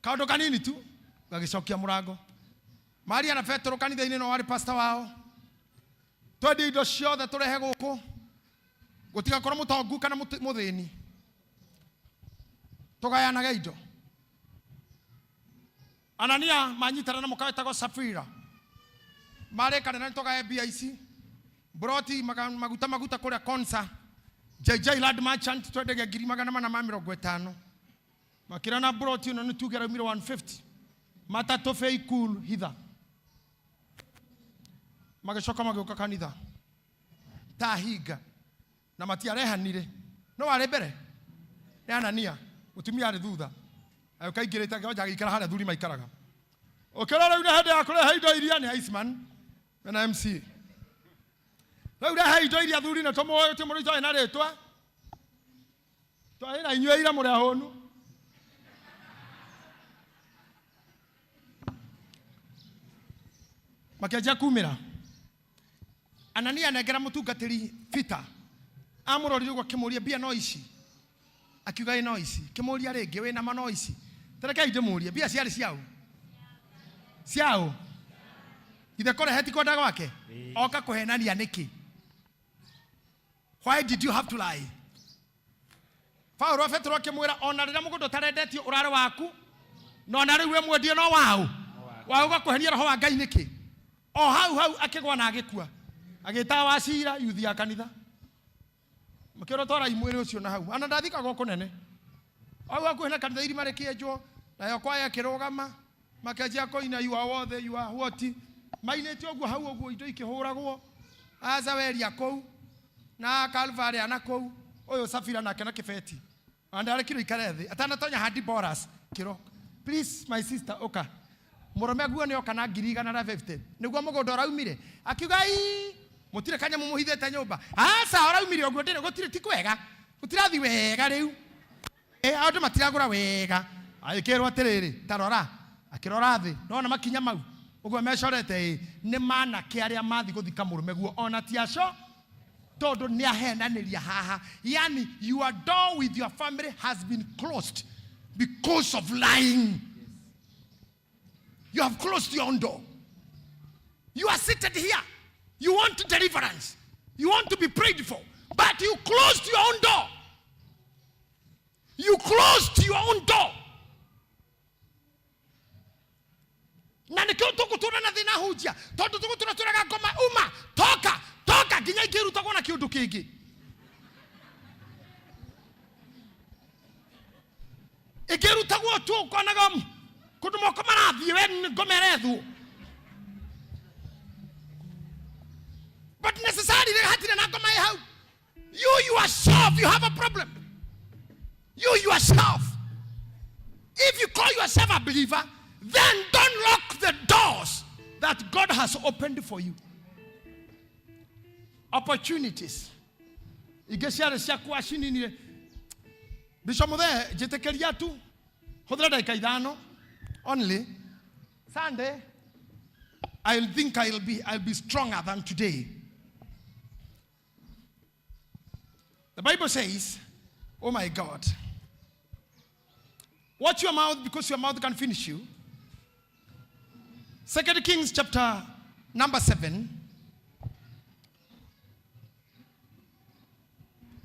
Speaker 3: Kaundu kanini tu gagicokia murango. Maria na Petro kanitha-ini no wari pastor wao. Twendi indo ciothe turehe guku. Gutiga korwo mutongu kana muthini. Tugayanaga indo. Anania manyitana na mukawetagwo Safira. Mare kana ntogaye BIC. Broti maguta kuria Konsa. JJ Lad Merchant twendege 450. Makirana broti no nitugera 150. Mata tofei cool hitha. Mageshoka mageuka kanitha. Tahiga. Na matiarehanire. No wale mbere. Ni Anania. Mutumia ari thutha. Akaingirite ngoja gikara haria thuri maikaraga. Okirora ina hende akore haido iria ni Iceman. Na MC. Rau reha indo iria thuri na tomo timuri to ina ritwa. To ina inywe ira muri ahonu. Makiaja kumira. Anania negera mutungatiri Peter. amurorire gwa kimuria bia no ici akiuga no ici kimuria ringi we na mano ici tereka inde muria bia ciari ciao ithe kore heti kwenda gwake oka kuhenania niki. Why did you have to lie? Paulo afetro akimwira ona rira mugundo tarendetio urare waku no na riu we mwendie no wao wauga kuhenia roho wa Ngai niki. O hau akigwa na agikua agita wacira yuthi ya kanitha makiro tora imwire ucio na hau ana ndathika goko nene au akuhena kanitha irima rikienjwo nayo kwaya kirugama makajia koina you are worthy you are what mainete oguo hau oguo indo ikihuragwo aza weria kou na Calvary ana kou oyo Safira nake na kibeti andare kiro ikarethi atana tonya hadi boras kiro please my sister oka murume aguo ne oka na 150 niguo mugondo raumire akiuga mutire kanya mumuhithete nyumba asa raumire oguo ndire gutire ti kwega gutirathi wega riu andu matiragura wega agikirwo atiriri tarora akirora thi nona makinya mau uguo mecorete ni mana ke aria mathi guthika murume guo ona ti aco todo ni ahenaniria haha yani your door with your family has been closed because of lying. You have closed your own door. You are seated here. You want deliverance. You want to be prayed for, but you closed your own door. You closed your own door. Na nikio tukutuna na thina hujia tondu tukutuna turaga ngoma uma toka ginya ikirutagwo na kiundu kingi ikirutagwo tu konaga kundu moko marathie we ngomerethu but necessarily hatire na ngoma hau you yourself you have a problem. You yourself, if you call yourself a believer, then don't lock the doors that God has opened for you. Opportunities. Igeshare siakuwa shinini. Bishomode jetekeria tu. Hodra daika idano. Only Sunday. I'll think I'll be stronger than today. The Bible says, oh my God. Watch your mouth because your mouth can finish you. 2 Kings chapter number 7.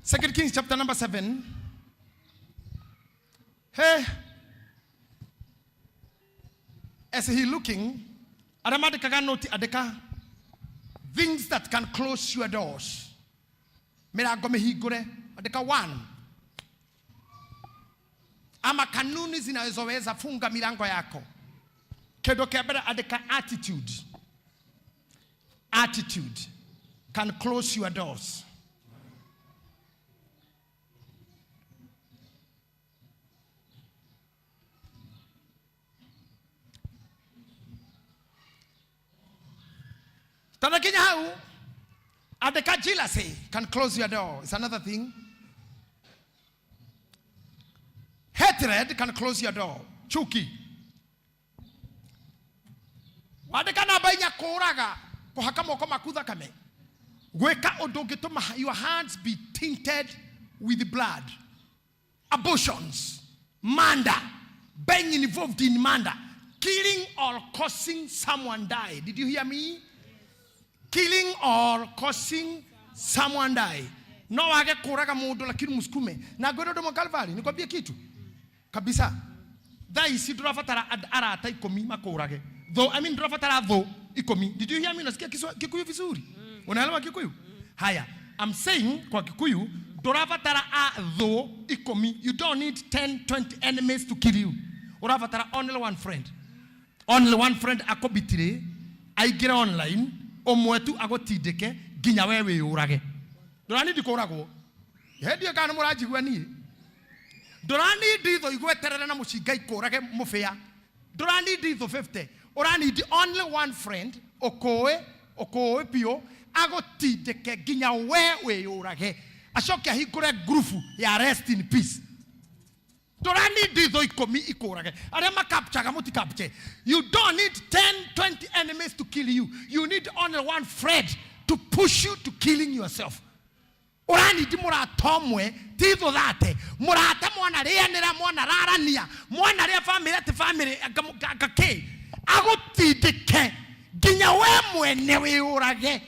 Speaker 3: 2 Kings chapter number 7. Hey, as he looking, adeka things that can close your doors. Mirago mehigure adeka 1. Ama kanuni zinazoweza funga milango yako. Kedo kebera adeka attitude. Attitude can close your doors. Tanakinya hau adeka jealousy can close your door. It's another thing. Hatred can close your door. Chuki. Wadeka na bainya koraga kuhaka moko makutha kame. Gweka odogitoma your hands be tainted with blood. Abortions, murder, being involved in murder, killing or causing someone die. Did you hear me? Killing or causing someone die. No wage koraga mundu lakini muskume. Na godo do Calvary nikwambie kitu. Kabisa. Dai si durafatara arata ikomi makorage. Though I mean durafatara though ikomi. Did you hear me? Nasikia Kikuyu vizuri. Unaelewa Kikuyu? Haya. I'm saying kwa Kikuyu durafatara though ikomi. You don't need 10, 20 enemies to kill you. Durafatara only one friend. Only one friend akobitire. Aigire online. Omwetu agotideke ginya wewe urage. Durani dikoragwo. Hedi kana muraji gwani. Durani ditho igweterera na mushiga ikorage mufia. Durani ditho 50. Orani the only one friend okoe pio agotideke ginya wewe urage. Ashokia hikore grufu ya rest in peace. Durani ditho ikomi ikorage. Arema capture muti capture. You don't need 10, 20 enemies to kill you. You need only one friend to push you to killing yourself. Urani di muratomwe titho thate murata mwana rianira mwana rarania mwana ria family ati family akake agutindike ginya we mwene wiurage.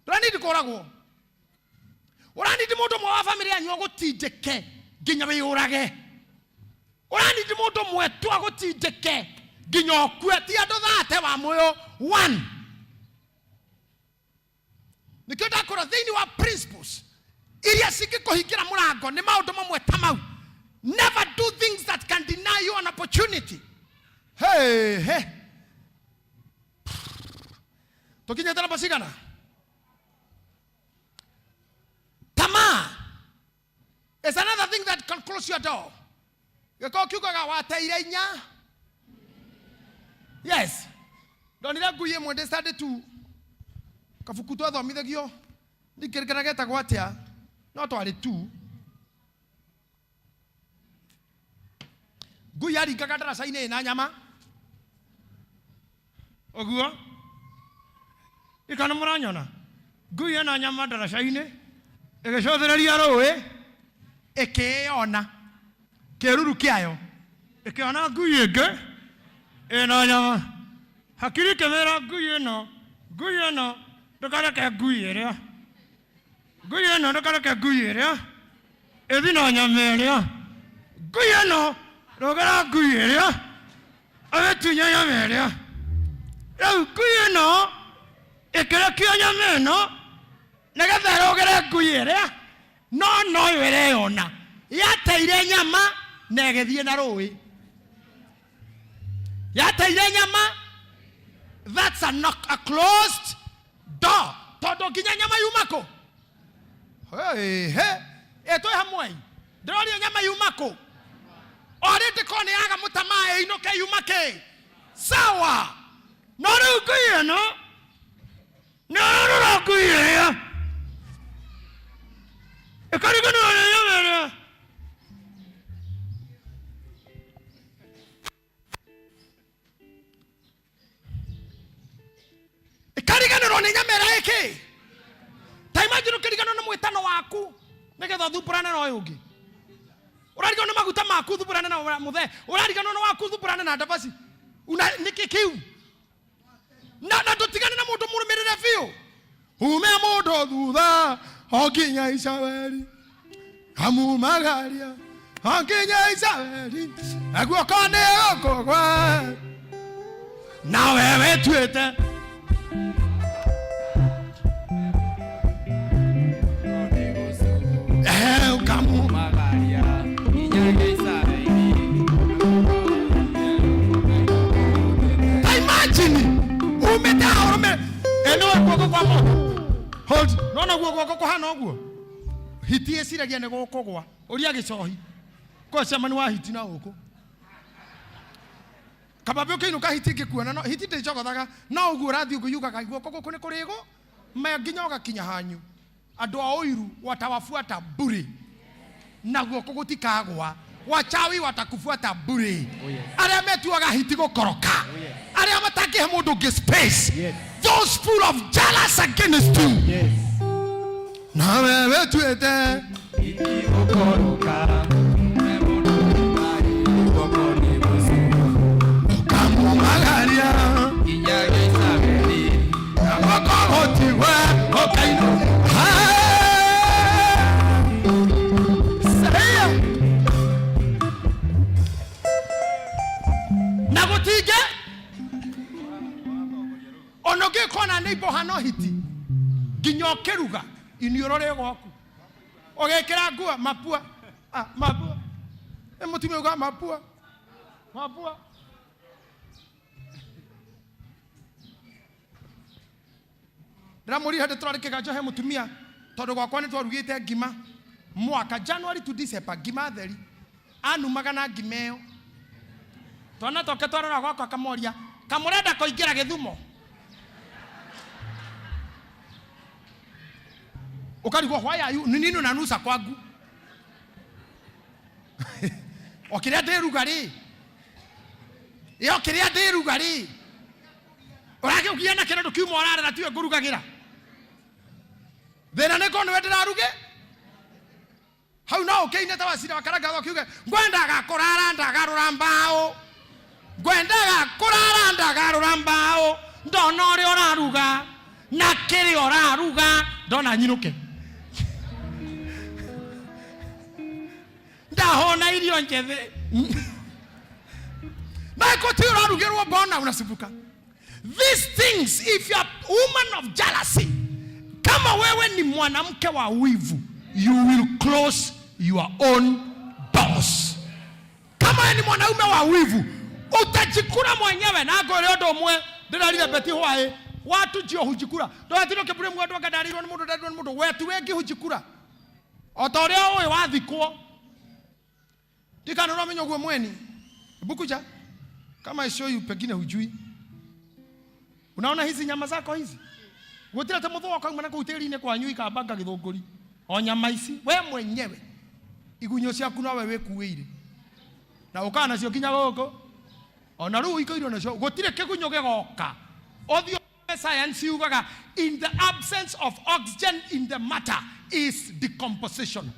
Speaker 3: Urani di koragwo. Urani di mundu mwa family anyu agutindike ginya wiurage. Urani di mundu mwetu agutindike ginya okue ti andu thate wa moyo 1. Nikenda kora thini wa principles iria singikuhingira murango ni maundu mamwe tamau. Never do things that can deny you an opportunity. Hey. Tokinya tena basigana. Tama is another thing that can close your door. Yako kyukaga wateire nya. Yes. Ndonira guye mwende study to kafukutu athomithagio ndikirikirageta gwatia no twari tu guyari kagadara saine na nyama oguo ikana muranyona guya na nyama dara saine egecothereria roe ekeona keruru kiayo ekeona guyege ena nyama hakiri kemera guyeno ndokara guyeria guyeno ndokara guyeria edina nyameria guyeno ndokara guyeria abetunya nyameria rau guyeno ekera kionya meno negatha rogera guyeria no ireona yateire nyama negethie na roi yateire nyama. That's a closed door. Todo ginya nyama yumako. Hey. Eto hamwai. Droli nyama yumako. Orete kone aga mutamae inoke yumake. Sawa. Noru kuye no. Noru kuye ya. Ekari kono ya. Karigano ni nyamera eke. Taimagino karigano na mwetano waku. Negetha thupurane na oyugi. Urarigano na maguta maku thupurane na muthe. Urarigano na waku thupurane na ndabasi. Una niki kiu. Na tutigane na mundu murumirire fiu. Ume mundu thutha okinya Isabeli. Amumagaria okinya Isabeli. Aguo kone okogwa. Na wewe tuete. Hold. No guo hana guo. Hiti esiragia ne gukogwa. Uria gicohi. Ko cema ni wa hiti na guku. Kababe ukiinuka hiti ngikuona no hiti ndicogothaga no guo rathi ungiyuga kaiguo guku ni kurigo me nginya ugakinya hanyu. Andu a oiru watawafuata bure. Na guoko gutikagwa. Wachawi watakufuata bure. Aria metuaga hiti gukoroka. Aria matangihe mundu ngi space. Those full of jealous against you. Yes. Na wewe tuete hiti gukoroka. Ukamumagaria inyage Isabeli. Akokotiwe okaino. Nagotige onoge kona neighbor hano hiti ginyo keruga iniorore goku ogekera ngua mapua mapua emutime uga mapua Ramuri hade twari kigajo he mutumia tondu gwakwa ni twarugite ngima mwaka January to December ngima theri anumaga na ngimeo twana toke twarora gwakwa kamoria kamurenda kuingira Githumo ukarigwo why are you nini unanusa kwangu okiria ndiruga ri yo kiria ndiruga ri urage ukiana kindu kiuma orarera tiwe ngurugagira Thina niko ni wendera ruge. Hau no ukeine ta wasira wakaraga wakiuga ngwendaga kurara ndagarura mbao. Ngwendaga kurara ndagarura mbao. Ndona uri oraruga na kiri oraruga ndona nyiruke. Ndahona irio njeve. Nako ti orarugerwo bona unasibuka. These things, if you are a woman of jealousy, kama wewe ni mwanamke wa wivu, you will close your own doors. Kama wewe ni mwanaume wa wivu, utajikura mwenyewe na gore ndo mwe ndirarire beti hwae watu jio hujikura ndo atino kebure mwandu akadariro ni mundu wetu wengi hujikura otoria owe wathikwo dikano no menyo gwe mweni bukuja kama isho yu pengine hujui. Unaona hizi nyama zako hizi gutira ta mutho wako mwana kuuteri-ine kwa nyui ka banga githunguri o nyama ici we mwenyewe igunyo ciaku no wewe kuwire na ukana cio kinya goko ona ru ikoiro nacio gutire kigunyo gigoka othio science yugaga in the absence of oxygen in the matter is decomposition.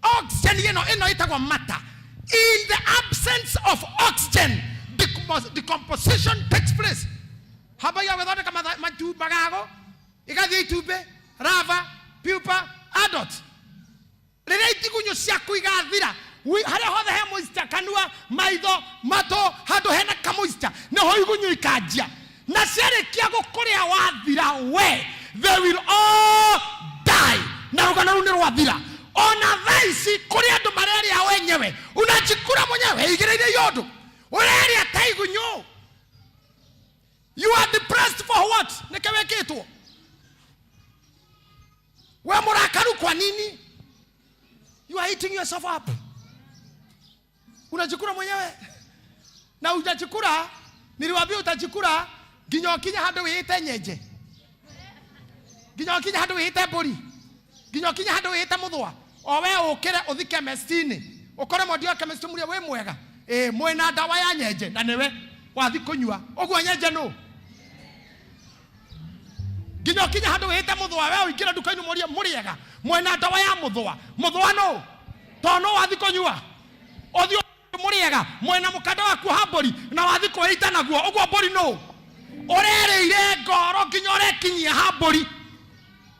Speaker 3: Oxygen ino itagwa matter. In the absence of oxygen decomposition takes place. Habaya wethone kama matu bagago igathie itube rava pupa adult rere itigunyo ciaku igathira haria hothe he moisture kanua maitho mato handu hena kamoisture neho igunyo ikanjia na ciarikia gukuria wathira we they will all die na rugano rune rwathira ona thaisi kuri andu mareria wenyewe unajikura mwenyewe igireire yondo ureria ta igunyo. You are depressed for what? Nikaweketwo. We murakaru kwa nini? You are eating yourself up. Unajikura mwenyewe. Na ujajikura, niliwaambia utajikura, ginyo kinya hado wiite nyeje. Ginyo kinya hado wiite buri. Ginyo kinya hado wiite muthwa. O we ukire uthike mestini. Ukore modio chemist muri we mwega. Mwena dawa ya nyeje na newe wathi kunyua. Ogwo nyeje no. Ginyo kinya hado wiite muthwa we uikira dukaini moria muriega. Mwena dawa ya muthwa. Muthwa no. Tono wathi kunyua. Othio muriega mwena mukanda waku habori na wathi kuita naguo ogwo bori no. Urereire ngoro kinya urekinyia habori.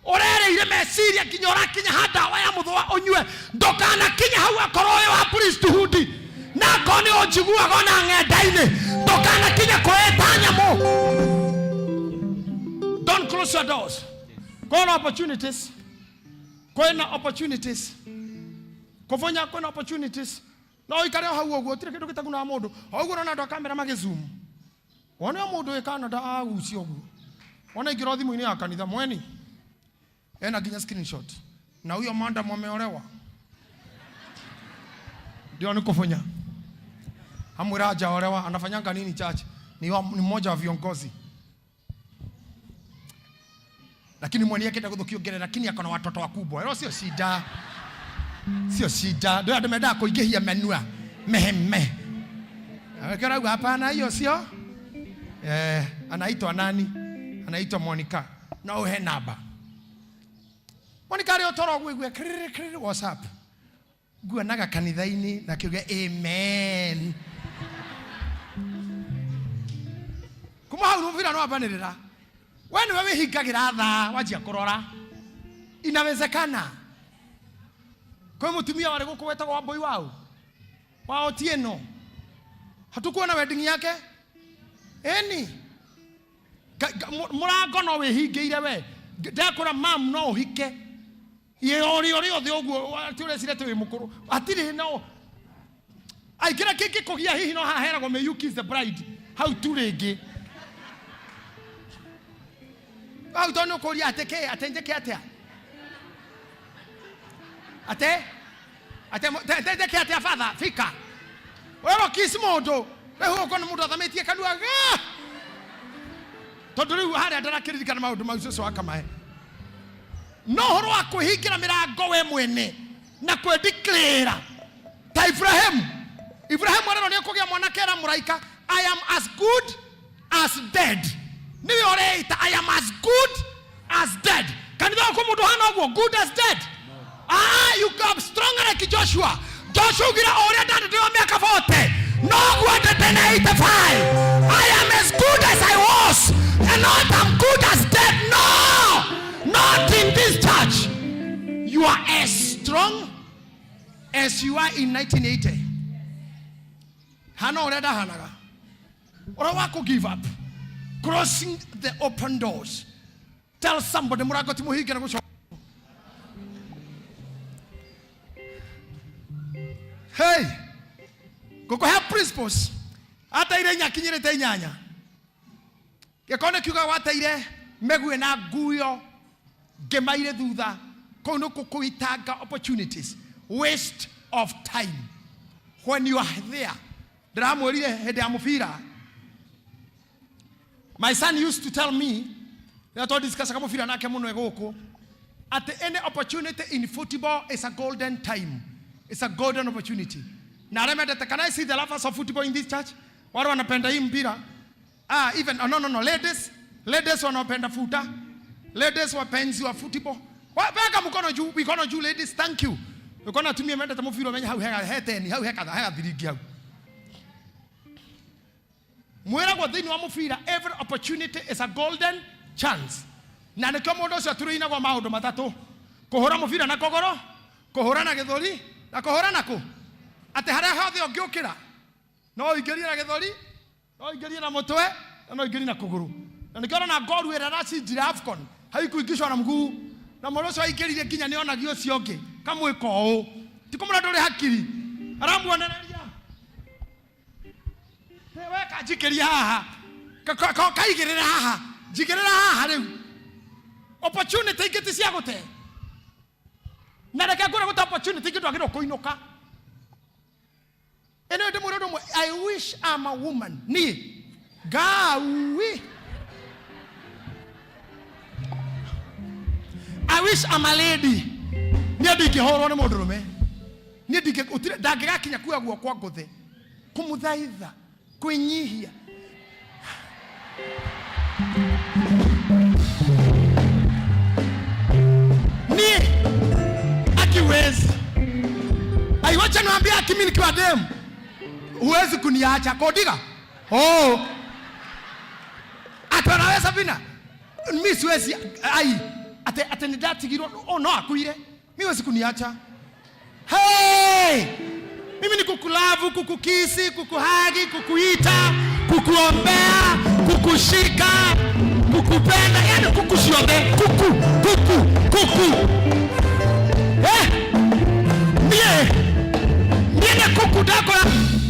Speaker 3: Urereire meciria kinya urakinya hadawa ya muthwa unyue. Ndokana kinya hau akorwo wa priesthood. Na kone ojigua gona ng'enda-ini. Ndokana kinya kueta nyamo. Don't close your doors. Kuna opportunities. Kuna opportunities. Kufanya kuna opportunities. No ikare hau ogwo tire kindu gitagu na mundu. Ogwo na ndo kamera magizoom. Wona mundu ekana da aguci ogwo. Wona ingiro thimu-ini ya kanitha mweni. Ena ginya screenshot. Na huyo manda mwameolewa. Ndio nikufanya. Hamwira hajaolewa anafanyanga nini church? Ni mmoja wa viongozi. Lakini mwani yake ndagudhukio gere lakini akona watoto wakubwa. Hilo sio shida. Sio shida. Ndio ademeda kuigehia menua. Meheme. Awekera hapana hiyo sio? Anaitwa nani? Anaitwa Monica. Na uhe naba. Monica leo toro gwe kriri WhatsApp. Gwe naga kanitha-ini na kiuge amen. Kuma hau mvira no abanirira. Wewe hingagira tha wajia kurora. Inawezekana. Kwa mutumia wale gukuweta kwa boy wao. Wao Tieno. Hatukuwa na wedding yake? Eni. Murango no wihingiire we. Ndakora mam no hike. Ye ori othe ogwo atire sire twe mukuru. Atire no. Aikira kiki kugia hihi no haheragwo me you kiss the bride. How to rege. Au dono koria ateke atendeke atia. Atendeke atia father fika. Wewe kiss modo. Wewe uko na mudo athametie kanua. Tondu hali ndarakirikana maundu mau so akamae. No horo wa kuhingira mirango we mwene na kwe declare ta Ibrahim arano ni kugia mwanake era muraika. I am as good as dead. Ni oreita I am as good as dead. Kanitha ko mundu hana guo, good as dead. You come stronger like Joshua. Joshua gira ore dad de miaka 40. No good than 85. I am as good as I was, and not I'm good as dead. No, not in this church. You are as strong as you are in 1980. Hana ore da hanaga. Ora wako give up. Crossing the open doors. Tell somebody muragoti muhigira go. Hey, koko have principles. Ata ire nyakinyire te nyanya. Gekone kiuga wata ire megue na guyo gemaire thutha kono kukuitanga opportunities. Waste of time. When you are there, dramorire hede amufira. My son used to tell me that all discuss amufira na kemuno egoko. At any opportunity in football is a golden time. It's a golden opportunity. Now remember that, can I see the lovers of football in this church? What wanapenda hii mpira? Even no. Ladies wanapenda futa. Ladies wapenzi wa football. Wapeka mkono juu ladies, thank you. Mkono tumie menda tamufiro menya how heka dirigi hau. Mwera kwa thini wa mufira, every opportunity is a golden chance. Na nikyo modo cio turuina kwa maundu matatu. Kuhura mufira na kogoro, kuhura na githuri, na kuhura nako. Ate haria hothe ungiukira. No ingerie na githuri, no ingerie na mutwe, no ingerie na kuguru. Na nikiona na God wera raci girafcon, haikuingishwa na mguu. Na modo cio ingeririe kinya ni ona gio cionge. Kamwiko o. Tikumura nduri hakiri. Aramuonereria. Weka jikiria haha. Kaigirira haha. Jigirira haha riu. Opportunity ingiti cia gute. Na reke ngure guta opportunity ingiti agiro kuinuka. Eno de muro do I wish I'm a woman. Ni gawi. I wish I'm a lady. Ni adike horo ne mundurume. Ni adike utire dagira kinya kuya guo kwa nguthe. Kumuthaitha, kwinyihia. Ni akiwezi. Aiwacha niambia kimi nikiwa demu. Huwezi kuniacha kodiga. Atanaweza bina. Mimi siwezi ate ni dati giro. No akuire. Mimi huwezi kuniacha. Hey! Mimi ni kukulavu, kukukisi, kukuhagi, kukuita, kukuombea, kukushika, kukupenda, yani kukushiobe, kuku. Mie kukudako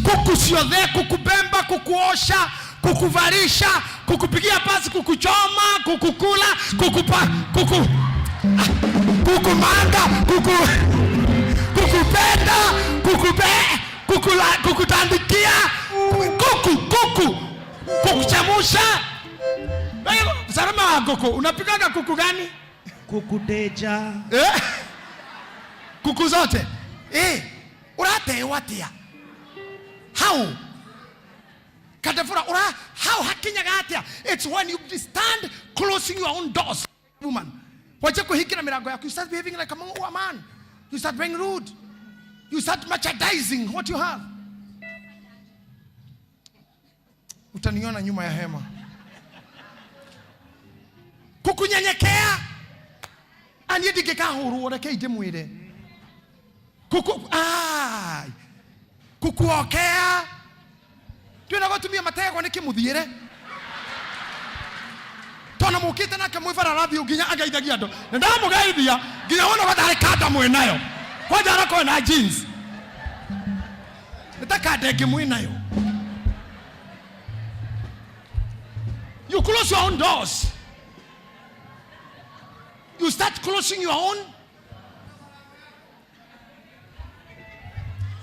Speaker 3: kukushiobe, kukubemba, kukuosha, kukuvalisha, kukupigia pasi, kukuchoma, kukukula, kukumanga, kukupenda, kukutandikia, kukuchamusha. Salama wa kuku, unapigaga kuku gani?
Speaker 2: Kukuteja.
Speaker 3: Kuku zote. Urate watia. How? Katafura how hakinya gatia. It's when you stand closing your own doors, woman. Wacha kuhikira milango yako, you start behaving like a man. You start being rude. You start merchandising what you have. Utaniona nyuma ya hema. Kukunyenyekea. Aniyedike kahuru oreke ije mwire. Kukuokea. Tuena gotumia matego niki muthiire. Tona mukite na kamwivara rathi uginya agaithagia ndo. Ndamugeithia nginya wona wadare kada mwenayo. Kwa jara kwa na jeans. Nataka ndege mwenayo. You close your own doors. You start closing your own.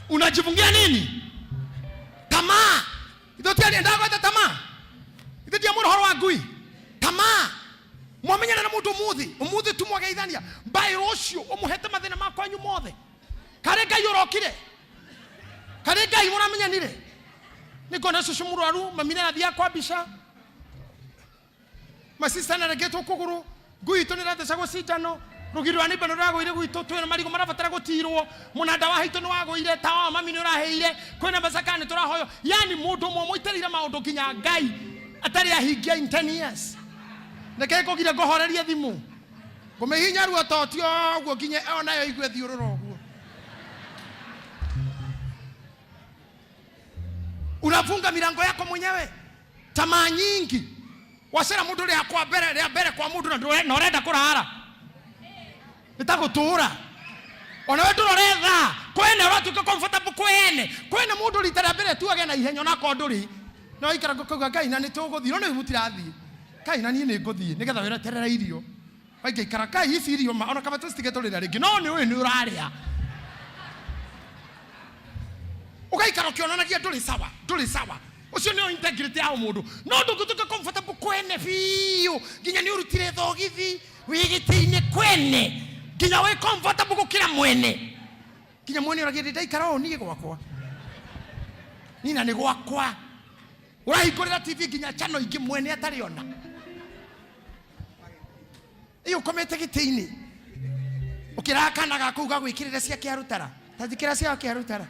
Speaker 3: Unajifungia nini? Tamaa. Idotia ndienda kwa tamaa. Idotia muro horo agui. Tamaa. Mwamenyana na mutu umuthi tumwageithania. By rocio umuhete mathina makwanyu mothe. Karega yorokire. Karega imona menyanire. Niko na sushumuru aru mamina na dia kwa bisha. Masista na regeto kuguru. Gui to ni rate sago sitano. Rugirwa ni bano rago ire gwito twena marigo marabatara gutirwo munanda wa hito ni wago ire tawa mami ni uraheire kwena basakane turahoyo yani mundu mwe muiterire maundu nginya Ngai atari ahingia in 10 years neke ko gire gohoreria thimu kumehinya ruo totio guo nginye onayo igwe thiururo guo unafunga milango yako mwenyewe tamaa nyingi wasera mundu ria kwa mbere kwa mundu na urenda kurara nitagutura ona wetu roretha kwene uratuka comfortable kwene mundu ritara mbere tu agena ihenyo na konduri no ikara kuga Ngai na nituguthii no mutirathii Ngai na nie ni nguthii nigetha wereterera irio waige ikara Ngai hizi irio ona kama tustige turira ringi no ni uraria ugaikara ukionanagia nduri sawa ucio ni integrity ya mundu no ndugutuka comfortable kwene biu nginya ni urutire thogithi wigitiine kwene nginya we comfortable gukira mwene nginya mwene uragire ndaikara o nie gwakwa nina ni gwakwa urahingurira TV nginya channel ingi mwene atariona iyo komete gitiini ukirakana gakuga gwikirire cia kiarutara tajikira cia kiarutara.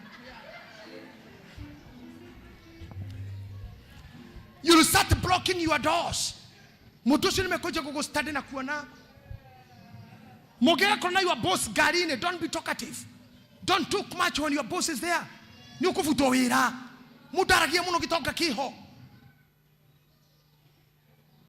Speaker 3: You will start blocking your doors. Mutusi nimekuja kukustudy na kuona. Mogera kona your boss garine, don't be talkative. Don't talk much when your boss is there. Ni ukufuto wira. Mutaragia muno gitoka kiho.